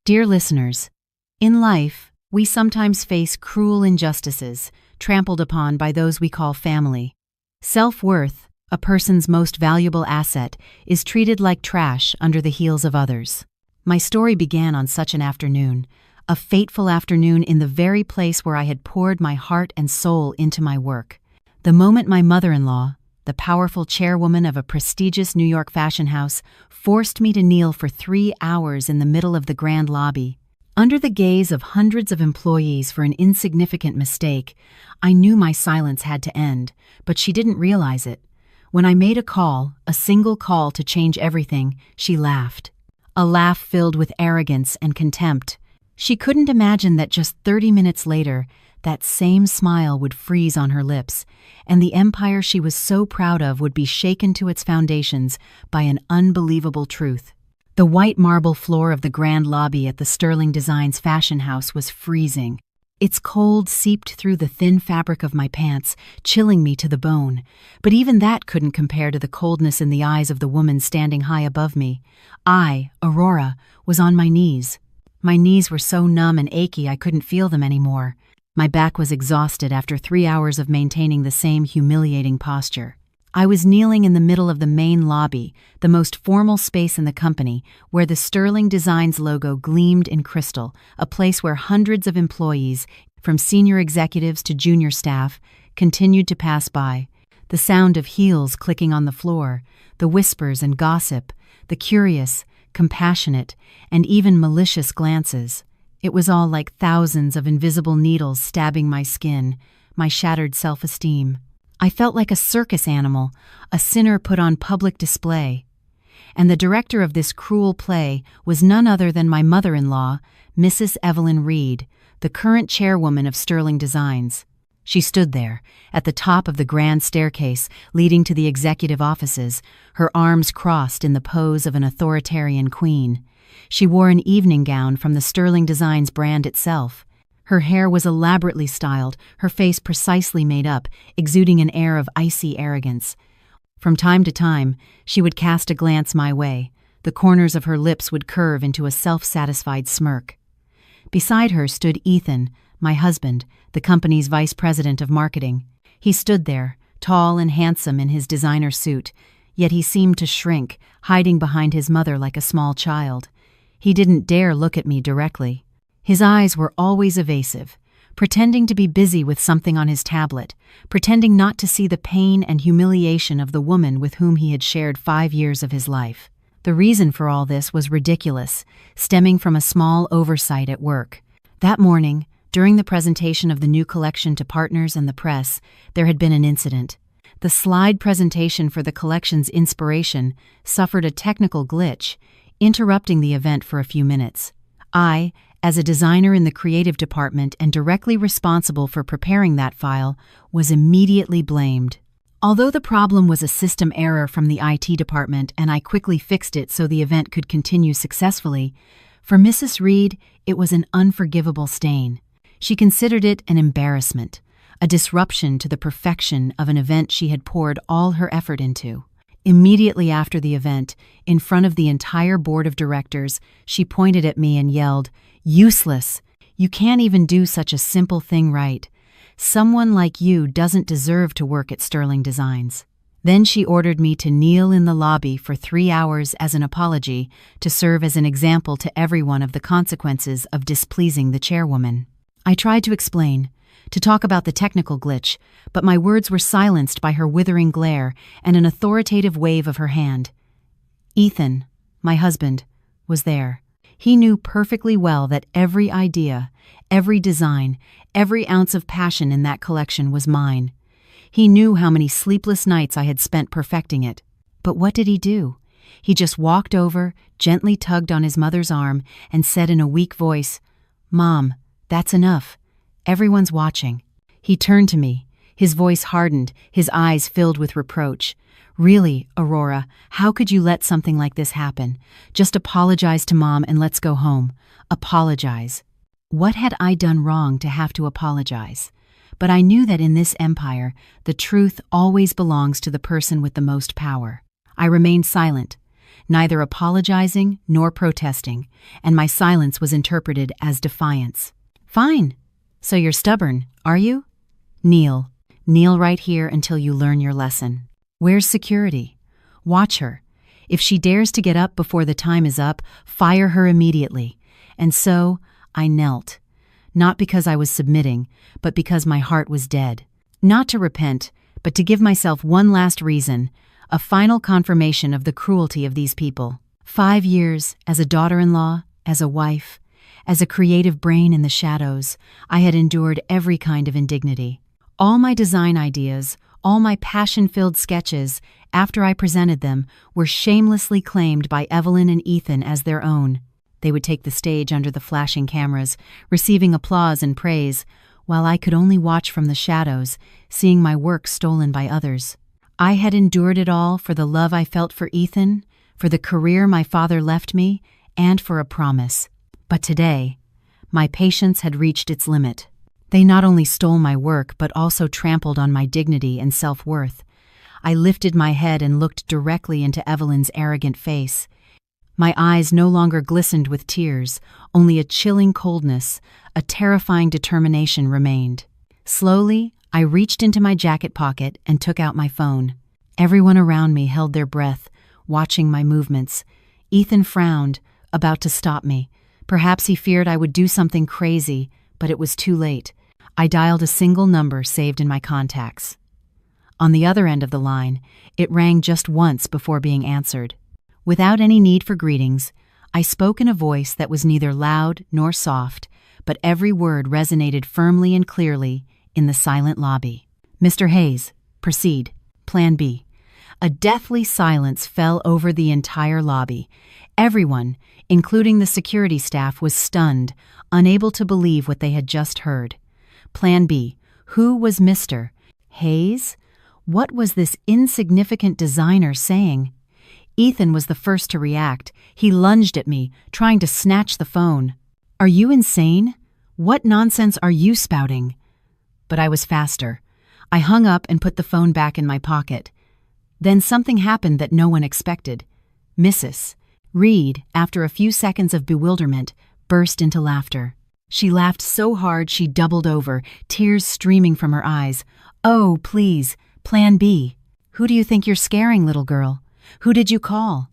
Dear listeners, in life, we sometimes face cruel injustices, trampled upon by those we call family. Self-worth, a person's most valuable asset, is treated like trash under the heels of others. My story began on such an afternoon, a fateful afternoon in the very place where I had poured my heart and soul into my work. The moment my mother-in-law, the powerful chairwoman of a prestigious New York fashion house, forced me to kneel for 3 hours in the middle of the grand lobby. Under the gaze of hundreds of employees for an insignificant mistake, I knew my silence had to end, but she didn't realize it. When I made a single call to change everything, she laughed. A laugh filled with arrogance and contempt. She couldn't imagine that just 30 minutes later, that same smile would freeze on her lips, and the empire she was so proud of would be shaken to its foundations by an unbelievable truth. The white marble floor of the grand lobby at the Sterling Designs fashion house was freezing. Its cold seeped through the thin fabric of my pants, chilling me to the bone. But even that couldn't compare to the coldness in the eyes of the woman standing high above me. I, Aurora, was on my knees. My knees were so numb and achy I couldn't feel them anymore. My back was exhausted after 3 hours of maintaining the same humiliating posture. I was kneeling in the middle of the main lobby, the most formal space in the company, where the Sterling Designs logo gleamed in crystal, a place where hundreds of employees, from senior executives to junior staff, continued to pass by. The sound of heels clicking on the floor, the whispers and gossip, the curious, compassionate, and even malicious glances. It was all like thousands of invisible needles stabbing my skin, my shattered self-esteem. I felt like a circus animal, a sinner put on public display. And the director of this cruel play was none other than my mother-in-law, Mrs. Evelyn Reed, the current chairwoman of Sterling Designs. She stood there, at the top of the grand staircase leading to the executive offices, her arms crossed in the pose of an authoritarian queen. She wore an evening gown from the Sterling Designs brand itself. Her hair was elaborately styled, her face precisely made up, exuding an air of icy arrogance. From time to time, she would cast a glance my way. The corners of her lips would curve into a self-satisfied smirk. Beside her stood Ethan, my husband, the company's vice president of marketing. He stood there, tall and handsome in his designer suit, yet he seemed to shrink, hiding behind his mother like a small child. He didn't dare look at me directly. His eyes were always evasive, pretending to be busy with something on his tablet, pretending not to see the pain and humiliation of the woman with whom he had shared 5 years of his life. The reason for all this was ridiculous, stemming from a small oversight at work. That morning, during the presentation of the new collection to partners and the press, there had been an incident. The slide presentation for the collection's inspiration suffered a technical glitch, interrupting the event for a few minutes. I, as a designer in the creative department and directly responsible for preparing that file, was immediately blamed. Although the problem was a system error from the IT department and I quickly fixed it so the event could continue successfully, for Mrs. Reed, it was an unforgivable stain. She considered it an embarrassment, a disruption to the perfection of an event she had poured all her effort into. Immediately after the event, in front of the entire board of directors, she pointed at me and yelled, "Useless! You can't even do such a simple thing right. Someone like you doesn't deserve to work at Sterling Designs." Then she ordered me to kneel in the lobby for 3 hours as an apology, to serve as an example to everyone of the consequences of displeasing the chairwoman. I tried to explain, to talk about the technical glitch, but my words were silenced by her withering glare and an authoritative wave of her hand. Ethan, my husband, was there. He knew perfectly well that every idea, every design, every ounce of passion in that collection was mine. He knew how many sleepless nights I had spent perfecting it. But what did he do? He just walked over, gently tugged on his mother's arm, and said in a weak voice, "Mom, that's enough. Everyone's watching." He turned to me. His voice hardened, his eyes filled with reproach. "Really, Aurora, how could you let something like this happen? Just apologize to Mom and let's go home. Apologize." What had I done wrong to have to apologize? But I knew that in this empire, the truth always belongs to the person with the most power. I remained silent. neither apologizing nor protesting, and my silence was interpreted as defiance. "Fine. So you're stubborn, are you? Kneel. Kneel right here until you learn your lesson. Where's security? Watch her. If she dares to get up before the time is up, fire her immediately." And so I knelt, not because I was submitting, but because my heart was dead. Not to repent, but to give myself one last reason, a final confirmation of the cruelty of these people. 5 years as a daughter-in-law, as a wife, as a creative brain in the shadows, I had endured every kind of indignity. All my design ideas, all my passion-filled sketches, after I presented them, were shamelessly claimed by Evelyn and Ethan as their own. They would take the stage under the flashing cameras, receiving applause and praise, while I could only watch from the shadows, seeing my work stolen by others. I had endured it all for the love I felt for Ethan, for the career my father left me, and for a promise. But today, my patience had reached its limit. They not only stole my work, but also trampled on my dignity and self-worth. I lifted my head and looked directly into Evelyn's arrogant face. My eyes no longer glistened with tears, only a chilling coldness, a terrifying determination remained. Slowly, I reached into my jacket pocket and took out my phone. Everyone around me held their breath, watching my movements. Ethan frowned, about to stop me. Perhaps he feared I would do something crazy, but it was too late. I dialed a single number saved in my contacts. On the other end of the line, it rang just once before being answered. Without any need for greetings, I spoke in a voice that was neither loud nor soft, but every word resonated firmly and clearly in the silent lobby. "Mr. Hayes, proceed. Plan B." A deathly silence fell over the entire lobby. Everyone, including the security staff, was stunned, unable to believe what they had just heard. Plan B. Who was Mr. Hayes? What was this insignificant designer saying? Ethan was the first to react. He lunged at me, trying to snatch the phone. "Are you insane? What nonsense are you spouting?" But I was faster. I hung up and put the phone back in my pocket. Then something happened that no one expected. Mrs. Reed, after a few seconds of bewilderment, burst into laughter. She laughed so hard she doubled over, tears streaming from her eyes. "Oh, please, Plan B. Who do you think you're scaring, little girl? Who did you call?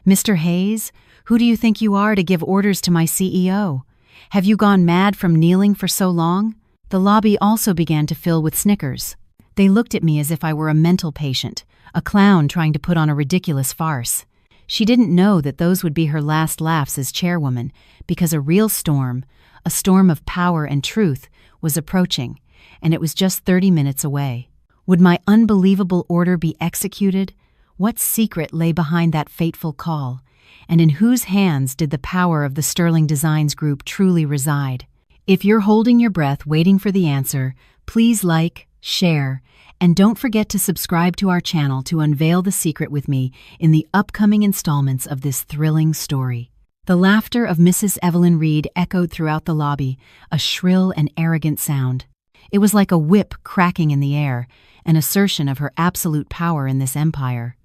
Mr. Hayes, who do you think you are to give orders to my CEO? Have you gone mad from kneeling for so long?" The lobby also began to fill with snickers. They looked at me as if I were a mental patient, a clown trying to put on a ridiculous farce. She didn't know that those would be her last laughs as chairwoman, because a real storm, a storm of power and truth, was approaching, and it was just 30 minutes away. Would my unbelievable order be executed? What secret lay behind that fateful call? And in whose hands did the power of the Sterling Designs Group truly reside? If you're holding your breath waiting for the answer, please like, share, and don't forget to subscribe to our channel to unveil the secret with me in the upcoming installments of this thrilling story. The laughter of Mrs. Evelyn Reed echoed throughout the lobby, a shrill and arrogant sound. It was like a whip cracking in the air, an assertion of her absolute power in this empire.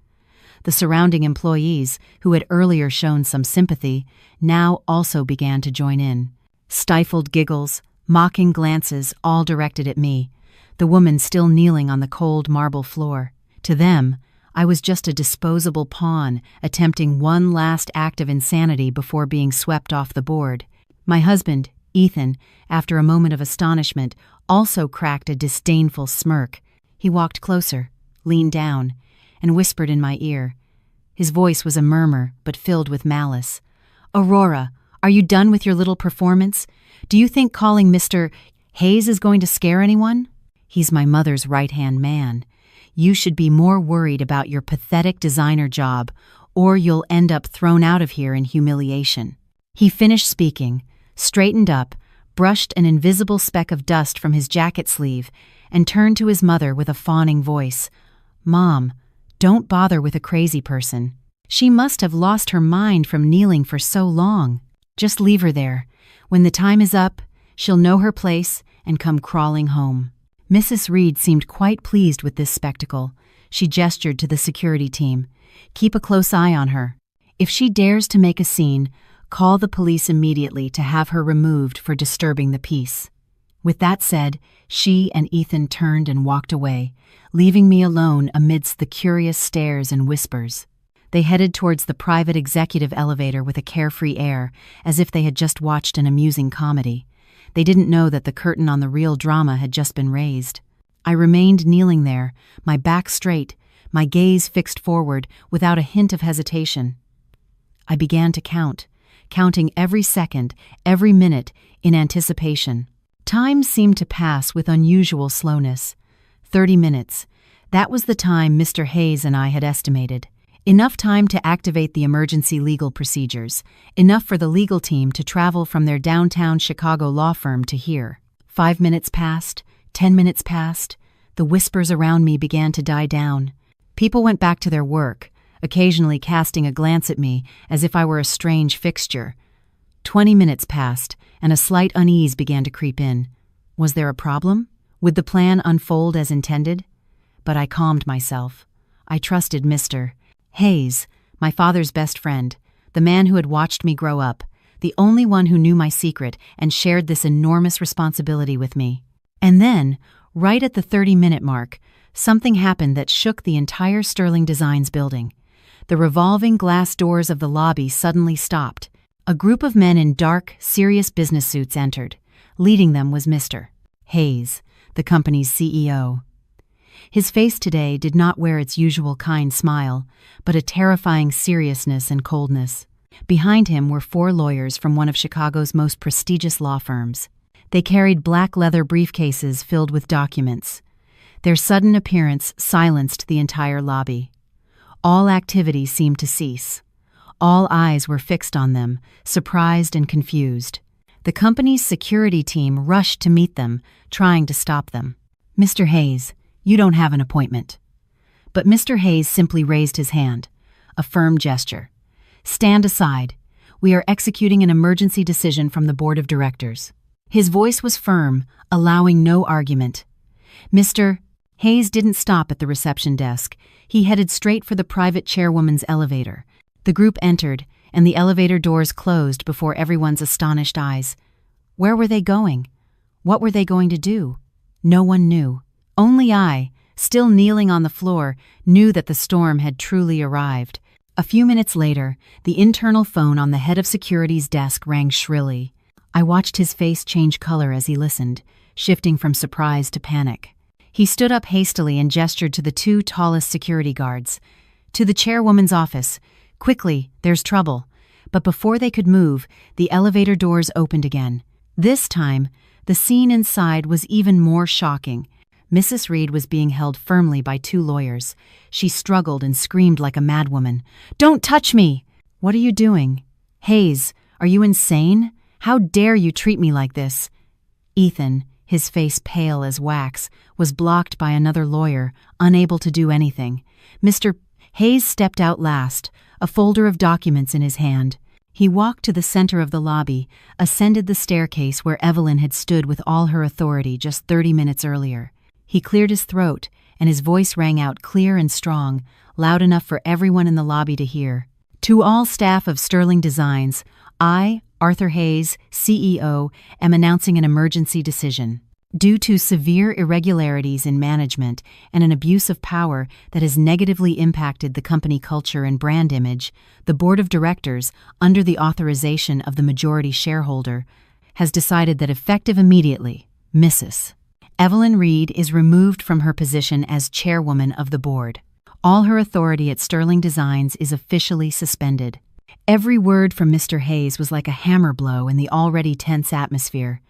The surrounding employees, who had earlier shown some sympathy, now also began to join in. Stifled giggles, mocking glances, all directed at me, the woman still kneeling on the cold marble floor. To them, I was just a disposable pawn, attempting one last act of insanity before being swept off the board. My husband, Ethan, after a moment of astonishment, also cracked a disdainful smirk. He walked closer, leaned down, and whispered in my ear. His voice was a murmur, but filled with malice. "Aurora, are you done with your little performance? Do you think calling Mr. Hayes is going to scare anyone? He's my mother's right-hand man. You should be more worried about your pathetic designer job, or you'll end up thrown out of here in humiliation." He finished speaking, straightened up, brushed an invisible speck of dust from his jacket sleeve, and turned to his mother with a fawning voice. "Mom, don't bother with a crazy person. She must have lost her mind from kneeling for so long. Just leave her there. When the time is up, she'll know her place and come crawling home." Mrs. Reed seemed quite pleased with this spectacle. She gestured to the security team. "Keep a close eye on her. If she dares to make a scene, call the police immediately to have her removed for disturbing the peace." With that said, she and Ethan turned and walked away, leaving me alone amidst the curious stares and whispers. They headed towards the private executive elevator with a carefree air, as if they had just watched an amusing comedy. They didn't know that the curtain on the real drama had just been raised. I remained kneeling there, my back straight, my gaze fixed forward, without a hint of hesitation. I began to counting every second, every minute, in anticipation. Time seemed to pass with unusual slowness. 30 minutes. That was the time Mr. Hayes and I had estimated. Enough time to activate the emergency legal procedures. Enough for the legal team to travel from their downtown Chicago law firm to here. 5 minutes passed. 10 minutes passed. The whispers around me began to die down. People went back to their work, occasionally casting a glance at me as if I were a strange fixture. 20 minutes passed, and a slight unease began to creep in. Was there a problem? Would the plan unfold as intended? But I calmed myself. I trusted Mr. Hayes, my father's best friend, the man who had watched me grow up, the only one who knew my secret and shared this enormous responsibility with me. And then, right at the 30-minute mark, something happened that shook the entire Sterling Designs building. The revolving glass doors of the lobby suddenly stopped. A group of men in dark, serious business suits entered. Leading them was Mr. Hayes, the company's CEO. His face today did not wear its usual kind smile, but a terrifying seriousness and coldness. Behind him were 4 lawyers from one of Chicago's most prestigious law firms. They carried black leather briefcases filled with documents. Their sudden appearance silenced the entire lobby. All activity seemed to cease. All eyes were fixed on them, surprised and confused. The company's security team rushed to meet them, trying to stop them. "Mr. Hayes, you don't have an appointment." But Mr. Hayes simply raised his hand, a firm gesture. "Stand aside. We are executing an emergency decision from the board of directors." His voice was firm, allowing no argument. Mr. Hayes didn't stop at the reception desk. He headed straight for the private chairwoman's elevator. The group entered, and the elevator doors closed before everyone's astonished eyes. Where were they going? What were they going to do? No one knew. Only I, still kneeling on the floor, knew that the storm had truly arrived. A few minutes later, the internal phone on the head of security's desk rang shrilly. I watched his face change color as he listened, shifting from surprise to panic. He stood up hastily and gestured to the 2 tallest security guards. "To the chairwoman's office. Quickly, there's trouble." But before they could move, the elevator doors opened again. This time, the scene inside was even more shocking. Mrs. Reed was being held firmly by 2 lawyers. She struggled and screamed like a madwoman. "Don't touch me!" "What are you doing?" "Hayes, are you insane? How dare you treat me like this?" Ethan, his face pale as wax, was blocked by another lawyer, unable to do anything. Mr. Hayes stepped out last, a folder of documents in his hand. He walked to the center of the lobby, ascended the staircase where Evelyn had stood with all her authority just 30 minutes earlier. He cleared his throat, and his voice rang out clear and strong, loud enough for everyone in the lobby to hear. "To all staff of Sterling Designs, I, Arthur Hayes, CEO, am announcing an emergency decision. Due to severe irregularities in management and an abuse of power that has negatively impacted the company culture and brand image, the board of directors, under the authorization of the majority shareholder, has decided that effective immediately, Mrs. Evelyn Reed is removed from her position as chairwoman of the board. All her authority at Sterling Designs is officially suspended." Every word from Mr. Hayes was like a hammer blow in the already tense atmosphere.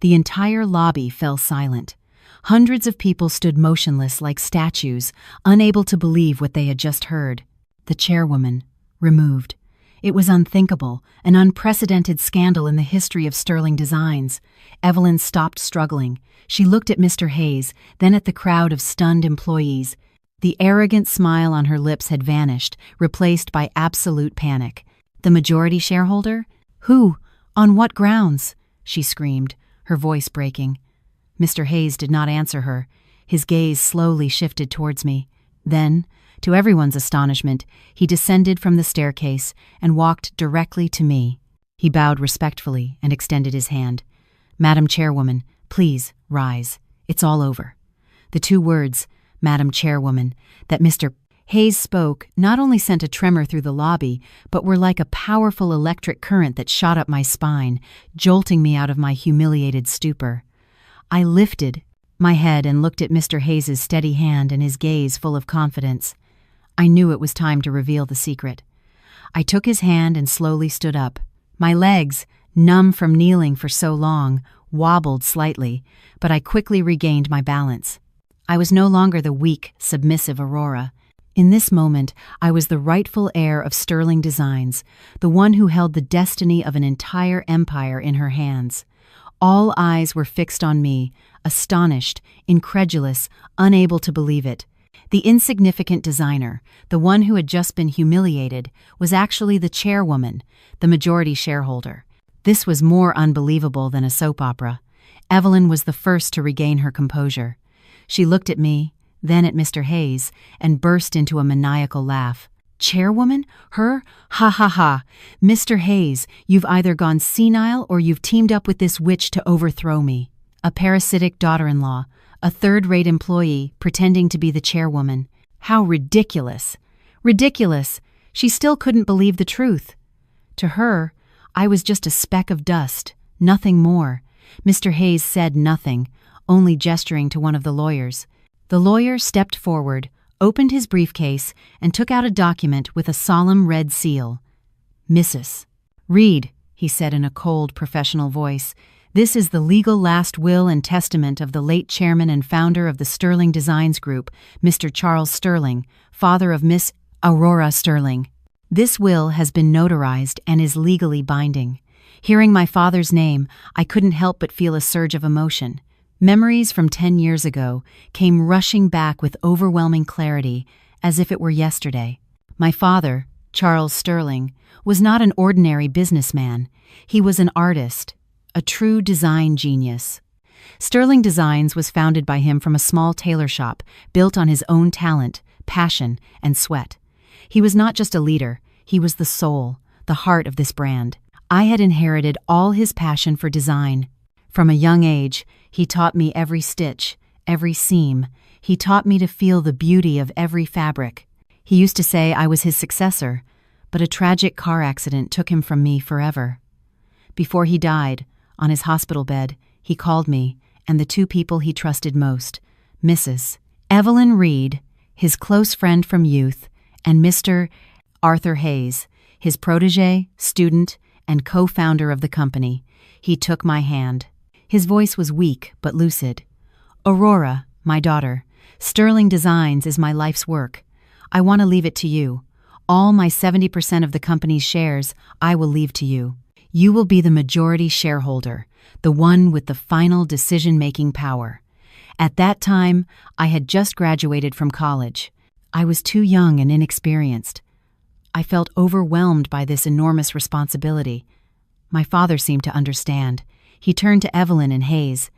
The entire lobby fell silent. Hundreds of people stood motionless like statues, unable to believe what they had just heard. The chairwoman, removed. It was unthinkable, an unprecedented scandal in the history of Sterling Designs. Evelyn stopped struggling. She looked at Mr. Hayes, then at the crowd of stunned employees. The arrogant smile on her lips had vanished, replaced by absolute panic. The majority shareholder? Who? On what grounds? She screamed, her voice breaking. Mr. Hayes did not answer her. His gaze slowly shifted towards me. Then, To everyone's astonishment, he descended from the staircase and walked directly to me. He bowed respectfully and extended his hand. "Madam Chairwoman, please rise. It's all over." The two words, "Madam Chairwoman," that Mr. Hayes spoke not only sent a tremor through the lobby, but were like a powerful electric current that shot up my spine, jolting me out of my humiliated stupor. I lifted my head and looked at Mr. Hayes's steady hand and his gaze full of confidence. I knew it was time to reveal the secret. I took his hand and slowly stood up. My legs, numb from kneeling for so long, wobbled slightly, but I quickly regained my balance. I was no longer the weak, submissive Aurora. In this moment, I was the rightful heir of Sterling Designs, the one who held the destiny of an entire empire in her hands. All eyes were fixed on me, astonished, incredulous, unable to believe it. The insignificant designer, the one who had just been humiliated, was actually the chairwoman, the majority shareholder. This was more unbelievable than a soap opera. Evelyn was the first to regain her composure. She looked at me, then at Mr. Hayes, and burst into a maniacal laugh. "Chairwoman? Her? Ha ha ha! Mr. Hayes, you've either gone senile or you've teamed up with this witch to overthrow me. A parasitic daughter-in-law, a third-rate employee pretending to be the chairwoman. How ridiculous! Ridiculous! She still couldn't believe the truth. To her, I was just a speck of dust, nothing more. Mr. Hayes said nothing, only gesturing to one of the lawyers. The lawyer stepped forward, opened his briefcase, and took out a document with a solemn red seal. "Mrs. Reed," he said in a cold, professional voice, "this is the legal last will and testament of the late chairman and founder of the Sterling Designs Group, Mr. Charles Sterling, father of Miss Aurora Sterling. This will has been notarized and is legally binding." Hearing my father's name, I couldn't help but feel a surge of emotion. Memories from 10 years ago came rushing back with overwhelming clarity, as if it were yesterday. My father, Charles Sterling, was not an ordinary businessman. He was an artist, a true design genius. Sterling Designs was founded by him from a small tailor shop built on his own talent, passion, and sweat. He was not just a leader, he was the soul, the heart of this brand. I had inherited all his passion for design. From a young age, he taught me every stitch, every seam. He taught me to feel the beauty of every fabric. He used to say I was his successor, but a tragic car accident took him from me forever. Before he died, on his hospital bed, he called me and the two people he trusted most, Mrs. Evelyn Reed, his close friend from youth, and Mr. Arthur Hayes, his protege, student, and co-founder of the company. He took my hand. His voice was weak but lucid. "Aurora, my daughter, Sterling Designs is my life's work. I want to leave it to you. All my 70% of the company's shares I will leave to you. You will be the majority shareholder, the one with the final decision-making power." At that time, I had just graduated from college. I was too young and inexperienced. I felt overwhelmed by this enormous responsibility. My father seemed to understand. He turned to Evelyn and Hayes.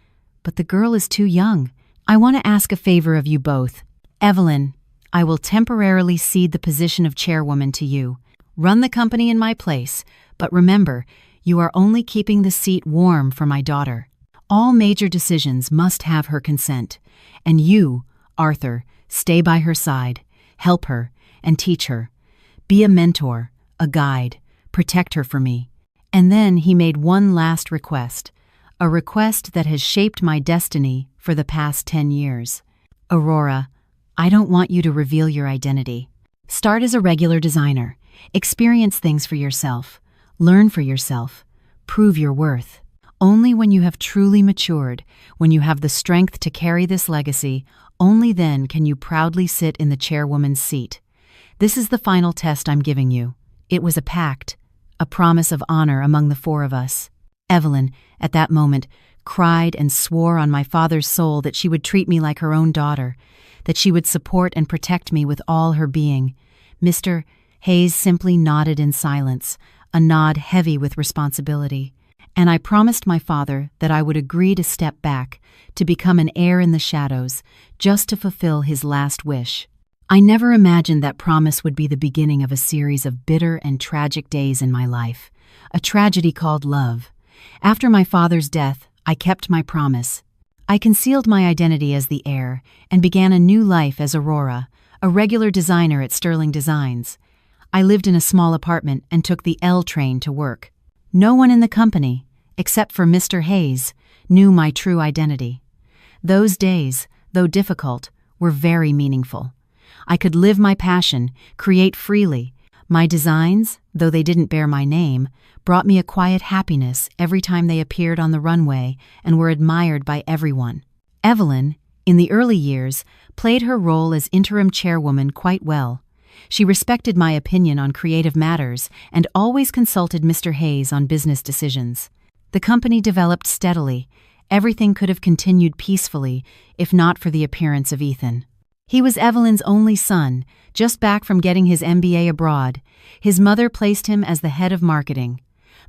"But the girl is too young. I want to ask a favor of you both. Evelyn, I will temporarily cede the position of chairwoman to you. Run the company in my place, but remember, you are only keeping the seat warm for my daughter. All major decisions must have her consent. And you, Arthur, stay by her side, help her, and teach her. Be a mentor, a guide, protect her for me." And then he made one last request, a request that has shaped my destiny for the past 10 years. "Aurora, I don't want you to reveal your identity. Start as a regular designer. Experience things for yourself. Learn for yourself. Prove your worth. Only when you have truly matured, when you have the strength to carry this legacy, only then can you proudly sit in the chairwoman's seat. This is the final test I'm giving you. It was a pact, a promise of honor among the four of us." Evelyn, at that moment, cried and swore on my father's soul that she would treat me like her own daughter, that she would support and protect me with all her being. Mr. Hayes simply nodded in silence, a nod heavy with responsibility. And I promised my father that I would agree to step back, to become an heir in the shadows, just to fulfill his last wish. I never imagined that promise would be the beginning of a series of bitter and tragic days in my life, a tragedy called love. After my father's death, I kept my promise. I concealed my identity as the heir and began a new life as Aurora, a regular designer at Sterling Designs. I lived in a small apartment and took the L train to work. No one in the company, except for Mr. Hayes, knew my true identity. Those days, though difficult, were very meaningful. I could live my passion, create freely. My designs, though they didn't bear my name, brought me a quiet happiness every time they appeared on the runway and were admired by everyone. Evelyn, in the early years, played her role as interim chairwoman quite well. She respected my opinion on creative matters and always consulted Mr. Hayes on business decisions. The company developed steadily. Everything could have continued peacefully if not for the appearance of Ethan. He was Evelyn's only son, just back from getting his MBA abroad. His mother placed him as the head of marketing.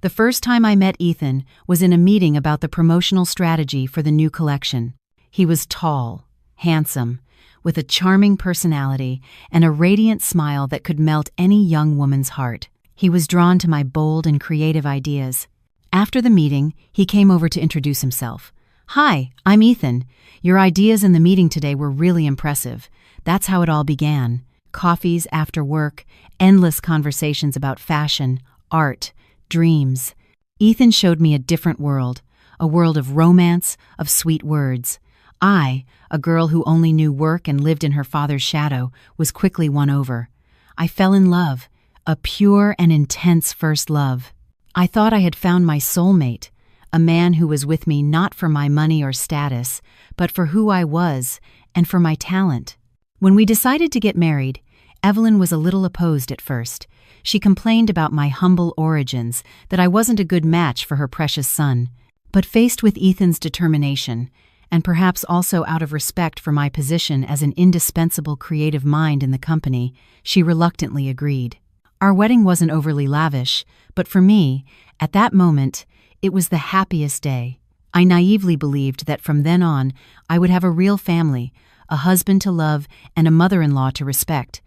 The first time I met Ethan was in a meeting about the promotional strategy for the new collection. He was tall, handsome, with a charming personality and a radiant smile that could melt any young woman's heart. He was drawn to my bold and creative ideas. After the meeting, he came over to introduce himself. "Hi, I'm Ethan. Your ideas in the meeting today were really impressive." That's how it all began. Coffees after work, endless conversations about fashion, art, dreams. Ethan showed me a different world, a world of romance, of sweet words. I, a girl who only knew work and lived in her father's shadow, was quickly won over. I fell in love, a pure and intense first love. I thought I had found my soulmate, a man who was with me not for my money or status, but for who I was and for my talent. When we decided to get married, Evelyn was a little opposed at first. She complained about my humble origins, that I wasn't a good match for her precious son. But faced with Ethan's determination, and perhaps also out of respect for my position as an indispensable creative mind in the company, she reluctantly agreed. Our wedding wasn't overly lavish, but for me, at that moment, it was the happiest day. I naively believed that from then on, I would have a real family, a husband to love, and a mother-in-law to respect.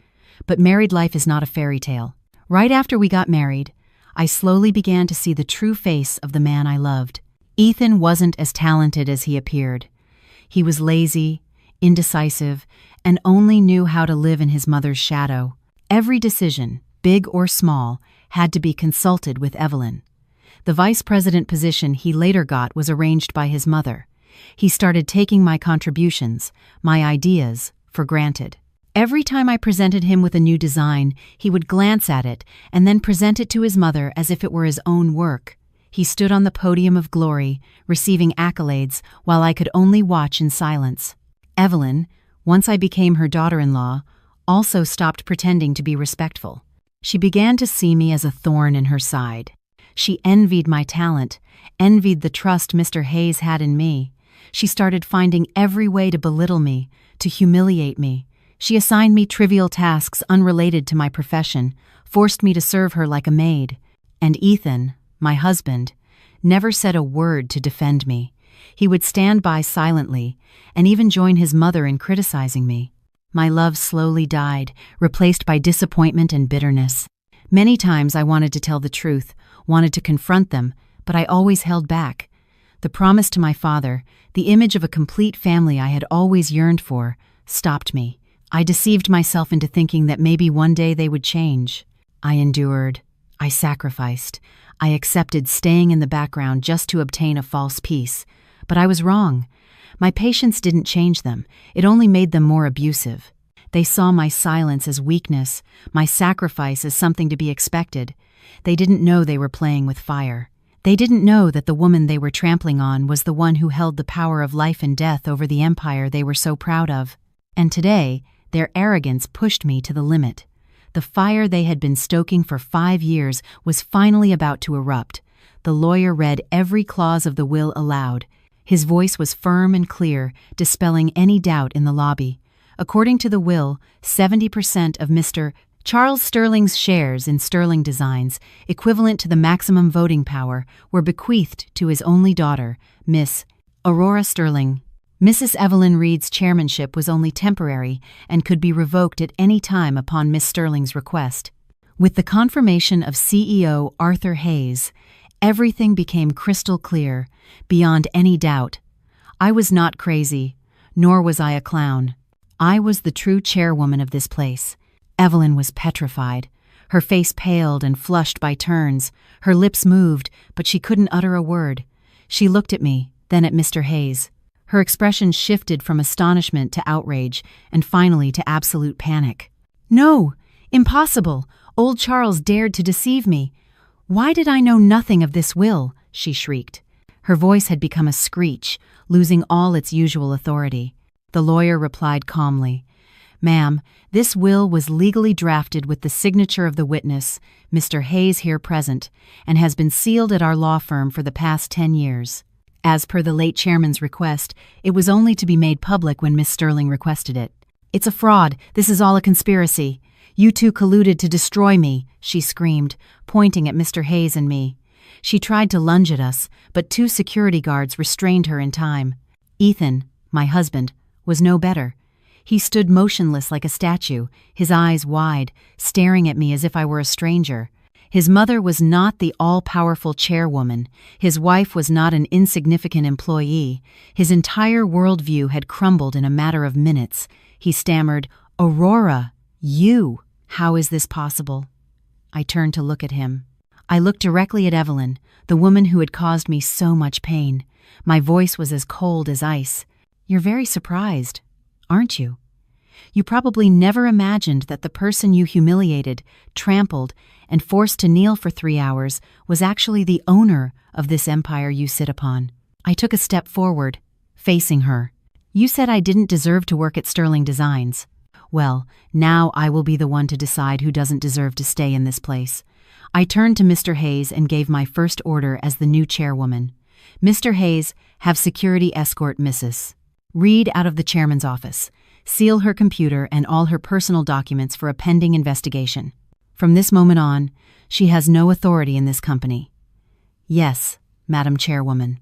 But married life is not a fairy tale. Right after we got married, I slowly began to see the true face of the man I loved. Ethan wasn't as talented as he appeared. He was lazy, indecisive, and only knew how to live in his mother's shadow. Every decision, big or small, had to be consulted with Evelyn. The vice president position he later got was arranged by his mother. He started taking my contributions, my ideas, for granted. Every time I presented him with a new design, he would glance at it and then present it to his mother as if it were his own work. He stood on the podium of glory, receiving accolades, while I could only watch in silence. Evelyn, once I became her daughter-in-law, also stopped pretending to be respectful. She began to see me as a thorn in her side. She envied my talent, envied the trust Mr. Hayes had in me. She started finding every way to belittle me, to humiliate me. She assigned me trivial tasks unrelated to my profession, forced me to serve her like a maid. And Ethan, my husband, never said a word to defend me. He would stand by silently, and even join his mother in criticizing me. My love slowly died, replaced by disappointment and bitterness. Many times I wanted to tell the truth, wanted to confront them, but I always held back. The promise to my father, the image of a complete family I had always yearned for, stopped me. I deceived myself into thinking that maybe one day they would change. I endured. I sacrificed. I accepted staying in the background just to obtain a false peace. But I was wrong. My patience didn't change them. It only made them more abusive. They saw my silence as weakness, my sacrifice as something to be expected. They didn't know they were playing with fire. They didn't know that the woman they were trampling on was the one who held the power of life and death over the empire they were so proud of. And today, their arrogance pushed me to the limit. The fire they had been stoking for 5 years was finally about to erupt. The lawyer read every clause of the will aloud. His voice was firm and clear, dispelling any doubt in the lobby. According to the will, 70% of Mr. Charles Sterling's shares in Sterling Designs, equivalent to the maximum voting power, were bequeathed to his only daughter, Miss Aurora Sterling. Mrs. Evelyn Reed's chairmanship was only temporary and could be revoked at any time upon Miss Sterling's request. With the confirmation of CEO Arthur Hayes, everything became crystal clear, beyond any doubt. I was not crazy, nor was I a clown. I was the true chairwoman of this place. Evelyn was petrified. Her face paled and flushed by turns. Her lips moved, but she couldn't utter a word. She looked at me, then at Mr. Hayes. Her expression shifted from astonishment to outrage, and finally to absolute panic. "No! Impossible! Old Charles dared to deceive me. Why did I know nothing of this will?" she shrieked. Her voice had become a screech, losing all its usual authority. The lawyer replied calmly, "Ma'am, this will was legally drafted with the signature of the witness, Mr. Hayes here present, and has been sealed at our law firm for the past 10 years. As per the late chairman's request, it was only to be made public when Miss Sterling requested it. It's a fraud. This is all a conspiracy. You two colluded to destroy me," she screamed, pointing at Mr. Hayes and me. She tried to lunge at us, but 2 security guards restrained her in time. Ethan, my husband, was no better. He stood motionless like a statue, his eyes wide, staring at me as if I were a stranger. His mother was not the all-powerful chairwoman. His wife was not an insignificant employee. His entire worldview had crumbled in a matter of minutes. He stammered, "Aurora, you! How is this possible?" I turned to look at him. I looked directly at Evelyn, the woman who had caused me so much pain. My voice was as cold as ice. "You're very surprised, aren't you? You probably never imagined that the person you humiliated, trampled, and forced to kneel for 3 hours was actually the owner of this empire you sit upon." I took a step forward, facing her. "You said I didn't deserve to work at Sterling Designs. Well, now I will be the one to decide who doesn't deserve to stay in this place." I turned to Mr. Hayes and gave my first order as the new chairwoman. "Mr. Hayes, have security escort Mrs. Reed out of the chairman's office. Seal her computer and all her personal documents for a pending investigation. From this moment on, she has no authority in this company." "Yes, Madam Chairwoman."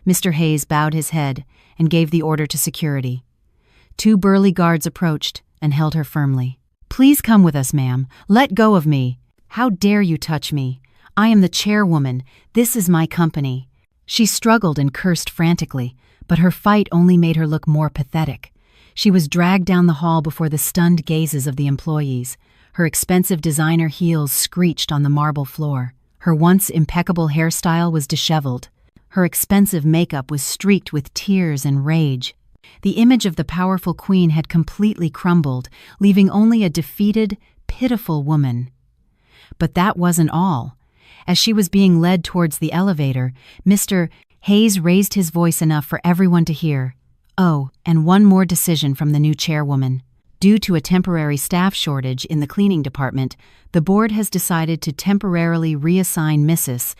Mr. Hayes bowed his head and gave the order to security. 2 burly guards approached and held her firmly. "Please come with us, ma'am. Let go of me. How dare you touch me? I am the chairwoman. This is my company." She struggled and cursed frantically, but her fight only made her look more pathetic. She was dragged down the hall before the stunned gazes of the employees. Her expensive designer heels screeched on the marble floor. Her once impeccable hairstyle was disheveled. Her expensive makeup was streaked with tears and rage. The image of the powerful queen had completely crumbled, leaving only a defeated, pitiful woman. But that wasn't all. As she was being led towards the elevator, Mr. Hayes raised his voice enough for everyone to hear. "Oh, and one more decision from the new chairwoman. Due to a temporary staff shortage in the cleaning department, the board has decided to temporarily reassign Mrs.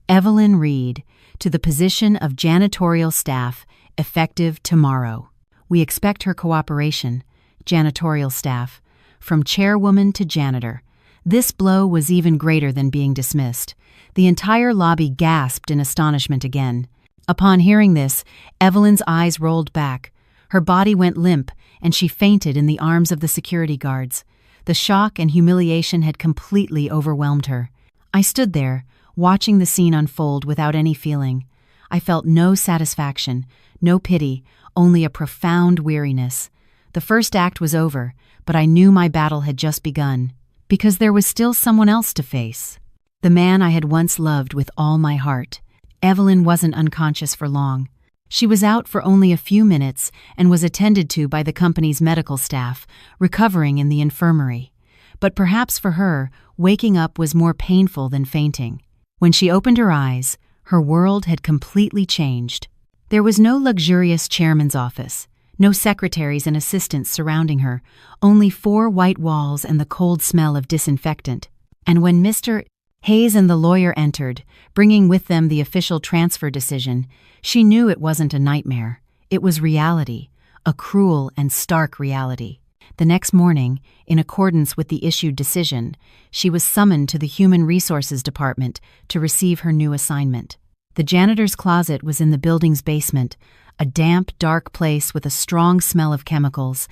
Evelyn Reed to the position of janitorial staff effective tomorrow. We expect her cooperation, janitorial staff, from chairwoman to janitor." This blow was even greater than being dismissed. The entire lobby gasped in astonishment again. Upon hearing this, Evelyn's eyes rolled back. Her body went limp, and she fainted in the arms of the security guards. The shock and humiliation had completely overwhelmed her. I stood there, watching the scene unfold without any feeling. I felt no satisfaction, no pity, only a profound weariness. The first act was over, but I knew my battle had just begun, because there was still someone else to face. The man I had once loved with all my heart. Evelyn wasn't unconscious for long. She was out for only a few minutes and was attended to by the company's medical staff, recovering in the infirmary. But perhaps for her, waking up was more painful than fainting. When she opened her eyes, her world had completely changed. There was no luxurious chairman's office, no secretaries and assistants surrounding her, only 4 white walls and the cold smell of disinfectant. And when Mr. Hayes and the lawyer entered, bringing with them the official transfer decision, she knew it wasn't a nightmare. It was reality, a cruel and stark reality. The next morning, in accordance with the issued decision, she was summoned to the Human Resources Department to receive her new assignment. The janitor's closet was in the building's basement, a damp, dark place with a strong smell of chemicals.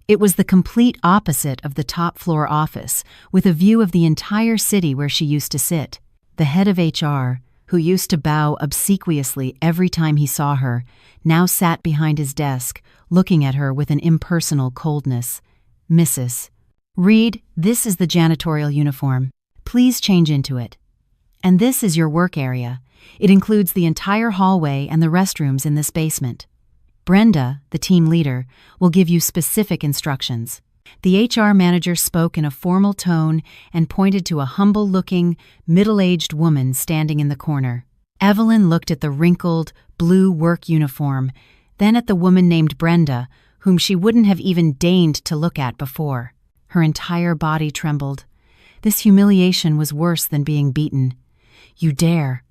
It was the complete opposite of the top-floor office, with a view of the entire city where she used to sit. The head of HR, who used to bow obsequiously every time he saw her, now sat behind his desk, looking at her with an impersonal coldness. "Mrs. Reed, this is the janitorial uniform. Please change into it. And this is your work area. It includes the entire hallway and the restrooms in this basement. Brenda, the team leader, will give you specific instructions." The HR manager spoke in a formal tone and pointed to a humble-looking, middle-aged woman standing in the corner. Evelyn looked at the wrinkled, blue work uniform, then at the woman named Brenda, whom she wouldn't have even deigned to look at before. Her entire body trembled. This humiliation was worse than being beaten. "You dare."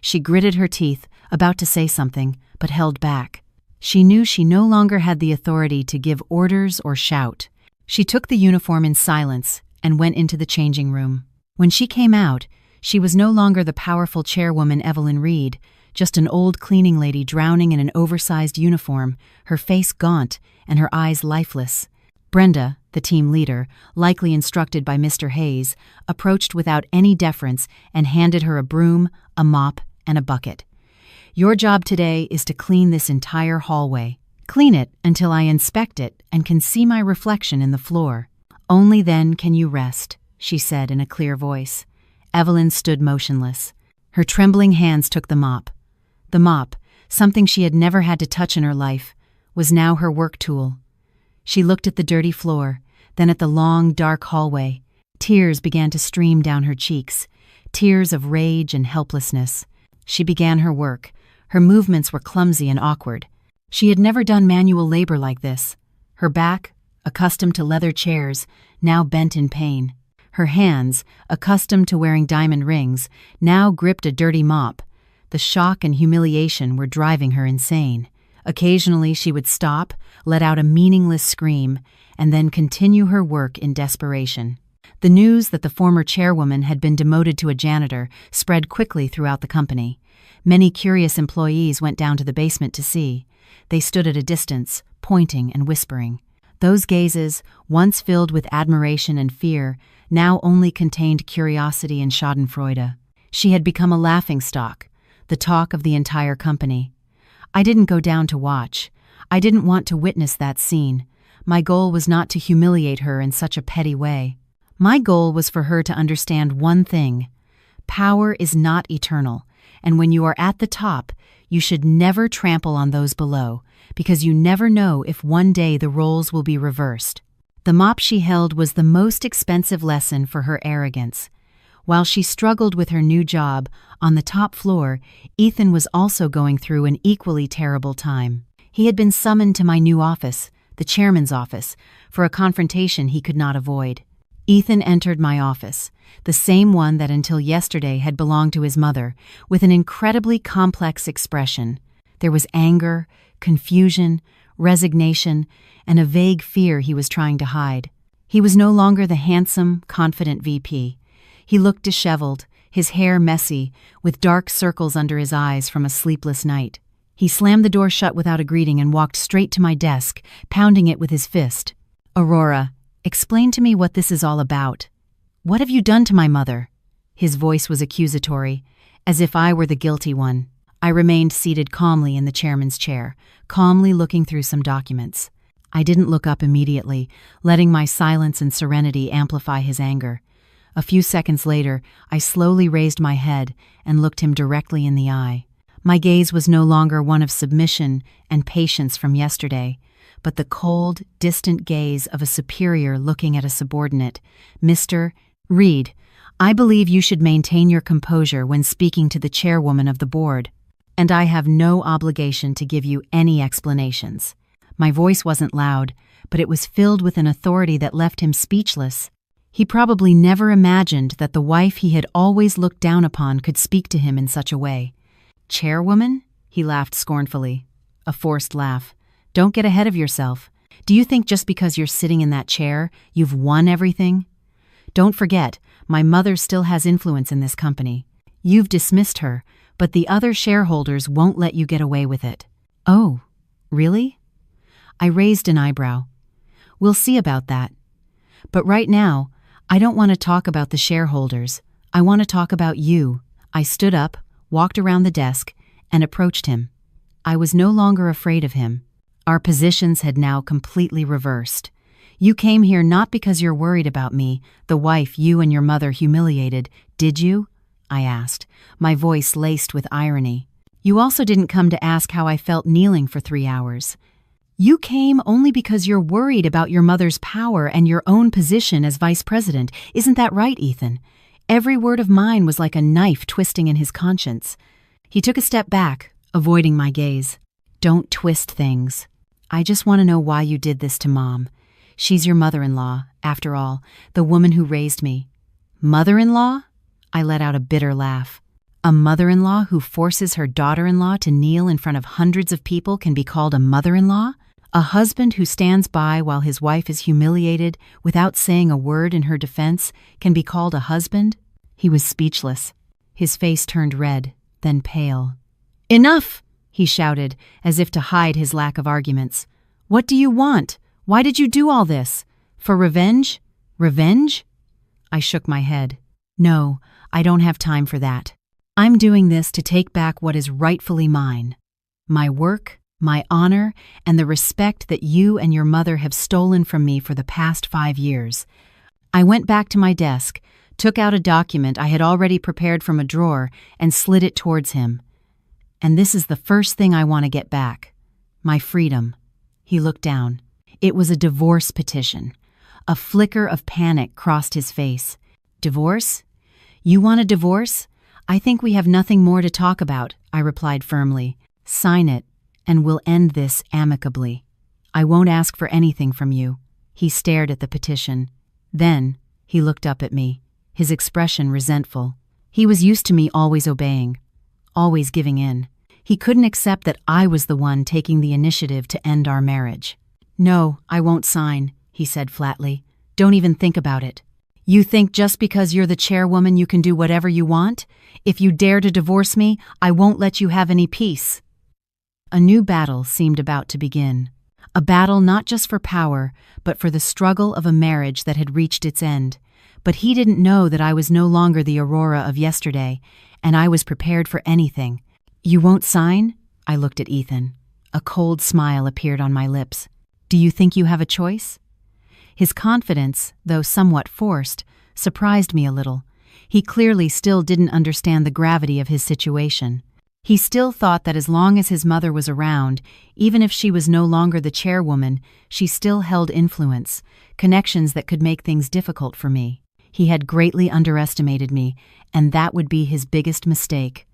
She gritted her teeth, about to say something, but held back. She knew she no longer had the authority to give orders or shout. She took the uniform in silence and went into the changing room. When she came out, she was no longer the powerful chairwoman Evelyn Reed, just an old cleaning lady drowning in an oversized uniform, her face gaunt and her eyes lifeless. Brenda, the team leader, likely instructed by Mr. Hayes, approached without any deference and handed her a broom, a mop, and a bucket. "Your job today is to clean this entire hallway. Clean it until I inspect it and can see my reflection in the floor. Only then can you rest," she said in a clear voice. Evelyn stood motionless. Her trembling hands took the mop. The mop, something she had never had to touch in her life, was now her work tool. She looked at the dirty floor, then at the long, dark hallway. Tears began to stream down her cheeks, tears of rage and helplessness. She began her work. Her movements were clumsy and awkward. She had never done manual labor like this. Her back, accustomed to leather chairs, now bent in pain. Her hands, accustomed to wearing diamond rings, now gripped a dirty mop. The shock and humiliation were driving her insane. Occasionally she would stop, let out a meaningless scream, and then continue her work in desperation. The news that the former chairwoman had been demoted to a janitor spread quickly throughout the company. Many curious employees went down to the basement to see. They stood at a distance, pointing and whispering. Those gazes, once filled with admiration and fear, now only contained curiosity and schadenfreude. She had become a laughingstock, the talk of the entire company. I didn't go down to watch. I didn't want to witness that scene. My goal was not to humiliate her in such a petty way. My goal was for her to understand one thing. Power is not eternal, and when you are at the top, you should never trample on those below, because you never know if one day the roles will be reversed. The mop she held was the most expensive lesson for her arrogance. While she struggled with her new job, on the top floor, Ethan was also going through an equally terrible time. He had been summoned to my new office, the chairman's office, for a confrontation he could not avoid. Ethan entered my office, the same one that until yesterday had belonged to his mother, with an incredibly complex expression. There was anger, confusion, resignation, and a vague fear he was trying to hide. He was no longer the handsome, confident VP. He looked disheveled, his hair messy, with dark circles under his eyes from a sleepless night. He slammed the door shut without a greeting and walked straight to my desk, pounding it with his fist. "Aurora, explain to me what this is all about. What have you done to my mother?" His voice was accusatory, as if I were the guilty one. I remained seated calmly in the chairman's chair, calmly looking through some documents. I didn't look up immediately, letting my silence and serenity amplify his anger. A few seconds later, I slowly raised my head and looked him directly in the eye. My gaze was no longer one of submission and patience from yesterday, but the cold, distant gaze of a superior looking at a subordinate. "Mr. Reed, I believe you should maintain your composure when speaking to the chairwoman of the board, and I have no obligation to give you any explanations." My voice wasn't loud, but it was filled with an authority that left him speechless. He probably never imagined that the wife he had always looked down upon could speak to him in such a way. "Chairwoman?" He laughed scornfully. A forced laugh. "Don't get ahead of yourself. Do you think just because you're sitting in that chair, you've won everything? Don't forget, my mother still has influence in this company. You've dismissed her, but the other shareholders won't let you get away with it." "Oh, really?" I raised an eyebrow. "We'll see about that. But right now, I don't want to talk about the shareholders. I want to talk about you." I stood up, walked around the desk, and approached him. I was no longer afraid of him. Our positions had now completely reversed. "You came here not because you're worried about me, the wife you and your mother humiliated, did you?" I asked, my voice laced with irony. "You also didn't come to ask how I felt kneeling for 3 hours. You came only because you're worried about your mother's power and your own position as vice president. Isn't that right, Ethan?" Every word of mine was like a knife twisting in his conscience. He took a step back, avoiding my gaze. "Don't twist things. I just want to know why you did this to Mom. She's your mother-in-law, after all, the woman who raised me." "Mother-in-law?" I let out a bitter laugh. "A mother-in-law who forces her daughter-in-law to kneel in front of hundreds of people can be called a mother-in-law? A husband who stands by while his wife is humiliated without saying a word in her defense can be called a husband?" He was speechless. His face turned red, then pale. "Enough!" he shouted, as if to hide his lack of arguments. "What do you want? Why did you do all this? For revenge? Revenge?" I shook my head. "No, I don't have time for that. I'm doing this to take back what is rightfully mine. My work, my honor, and the respect that you and your mother have stolen from me for the past 5 years." I went back to my desk, took out a document I had already prepared from a drawer, and slid it towards him. "And this is the first thing I want to get back. My freedom." He looked down. It was a divorce petition. A flicker of panic crossed his face. "Divorce? You want a divorce? I think we have nothing more to talk about," I replied firmly. "Sign it, and we'll end this amicably. I won't ask for anything from you." He stared at the petition. Then, he looked up at me, his expression resentful. He was used to me always obeying, always giving in. He couldn't accept that I was the one taking the initiative to end our marriage. "No, I won't sign," he said flatly. "Don't even think about it. You think just because you're the chairwoman you can do whatever you want? If you dare to divorce me, I won't let you have any peace." A new battle seemed about to begin. A battle not just for power, but for the struggle of a marriage that had reached its end. But he didn't know that I was no longer the Aurora of yesterday, and I was prepared for anything. "You won't sign?" I looked at Ethan. A cold smile appeared on my lips. "Do you think you have a choice?" His confidence, though somewhat forced, surprised me a little. He clearly still didn't understand the gravity of his situation. He still thought that as long as his mother was around, even if she was no longer the chairwoman, she still held influence, connections that could make things difficult for me. He had greatly underestimated me, and that would be his biggest mistake.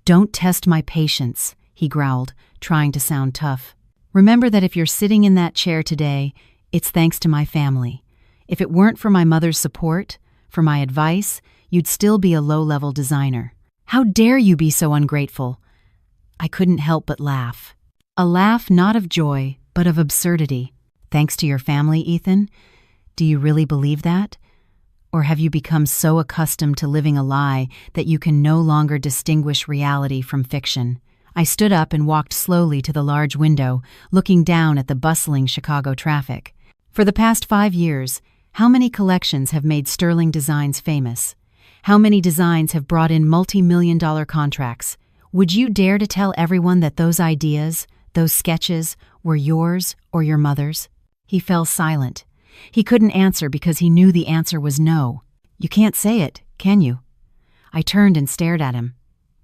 "Don't test my patience," he growled, trying to sound tough. "Remember that if you're sitting in that chair today, it's thanks to my family. If it weren't for my mother's support, for my advice, you'd still be a low-level designer. How dare you be so ungrateful?" I couldn't help but laugh. A laugh not of joy, but of absurdity. "Thanks to your family, Ethan? Do you really believe that? Or have you become so accustomed to living a lie that you can no longer distinguish reality from fiction?" I stood up and walked slowly to the large window, looking down at the bustling Chicago traffic. For the past 5 years, how many collections have made Sterling Designs famous? How many designs have brought in multi-million-dollar contracts? Would you dare to tell everyone that those ideas, those sketches, were yours or your mother's? He fell silent. He couldn't answer because he knew the answer was no. "You can't say it, can you?" I turned and stared at him.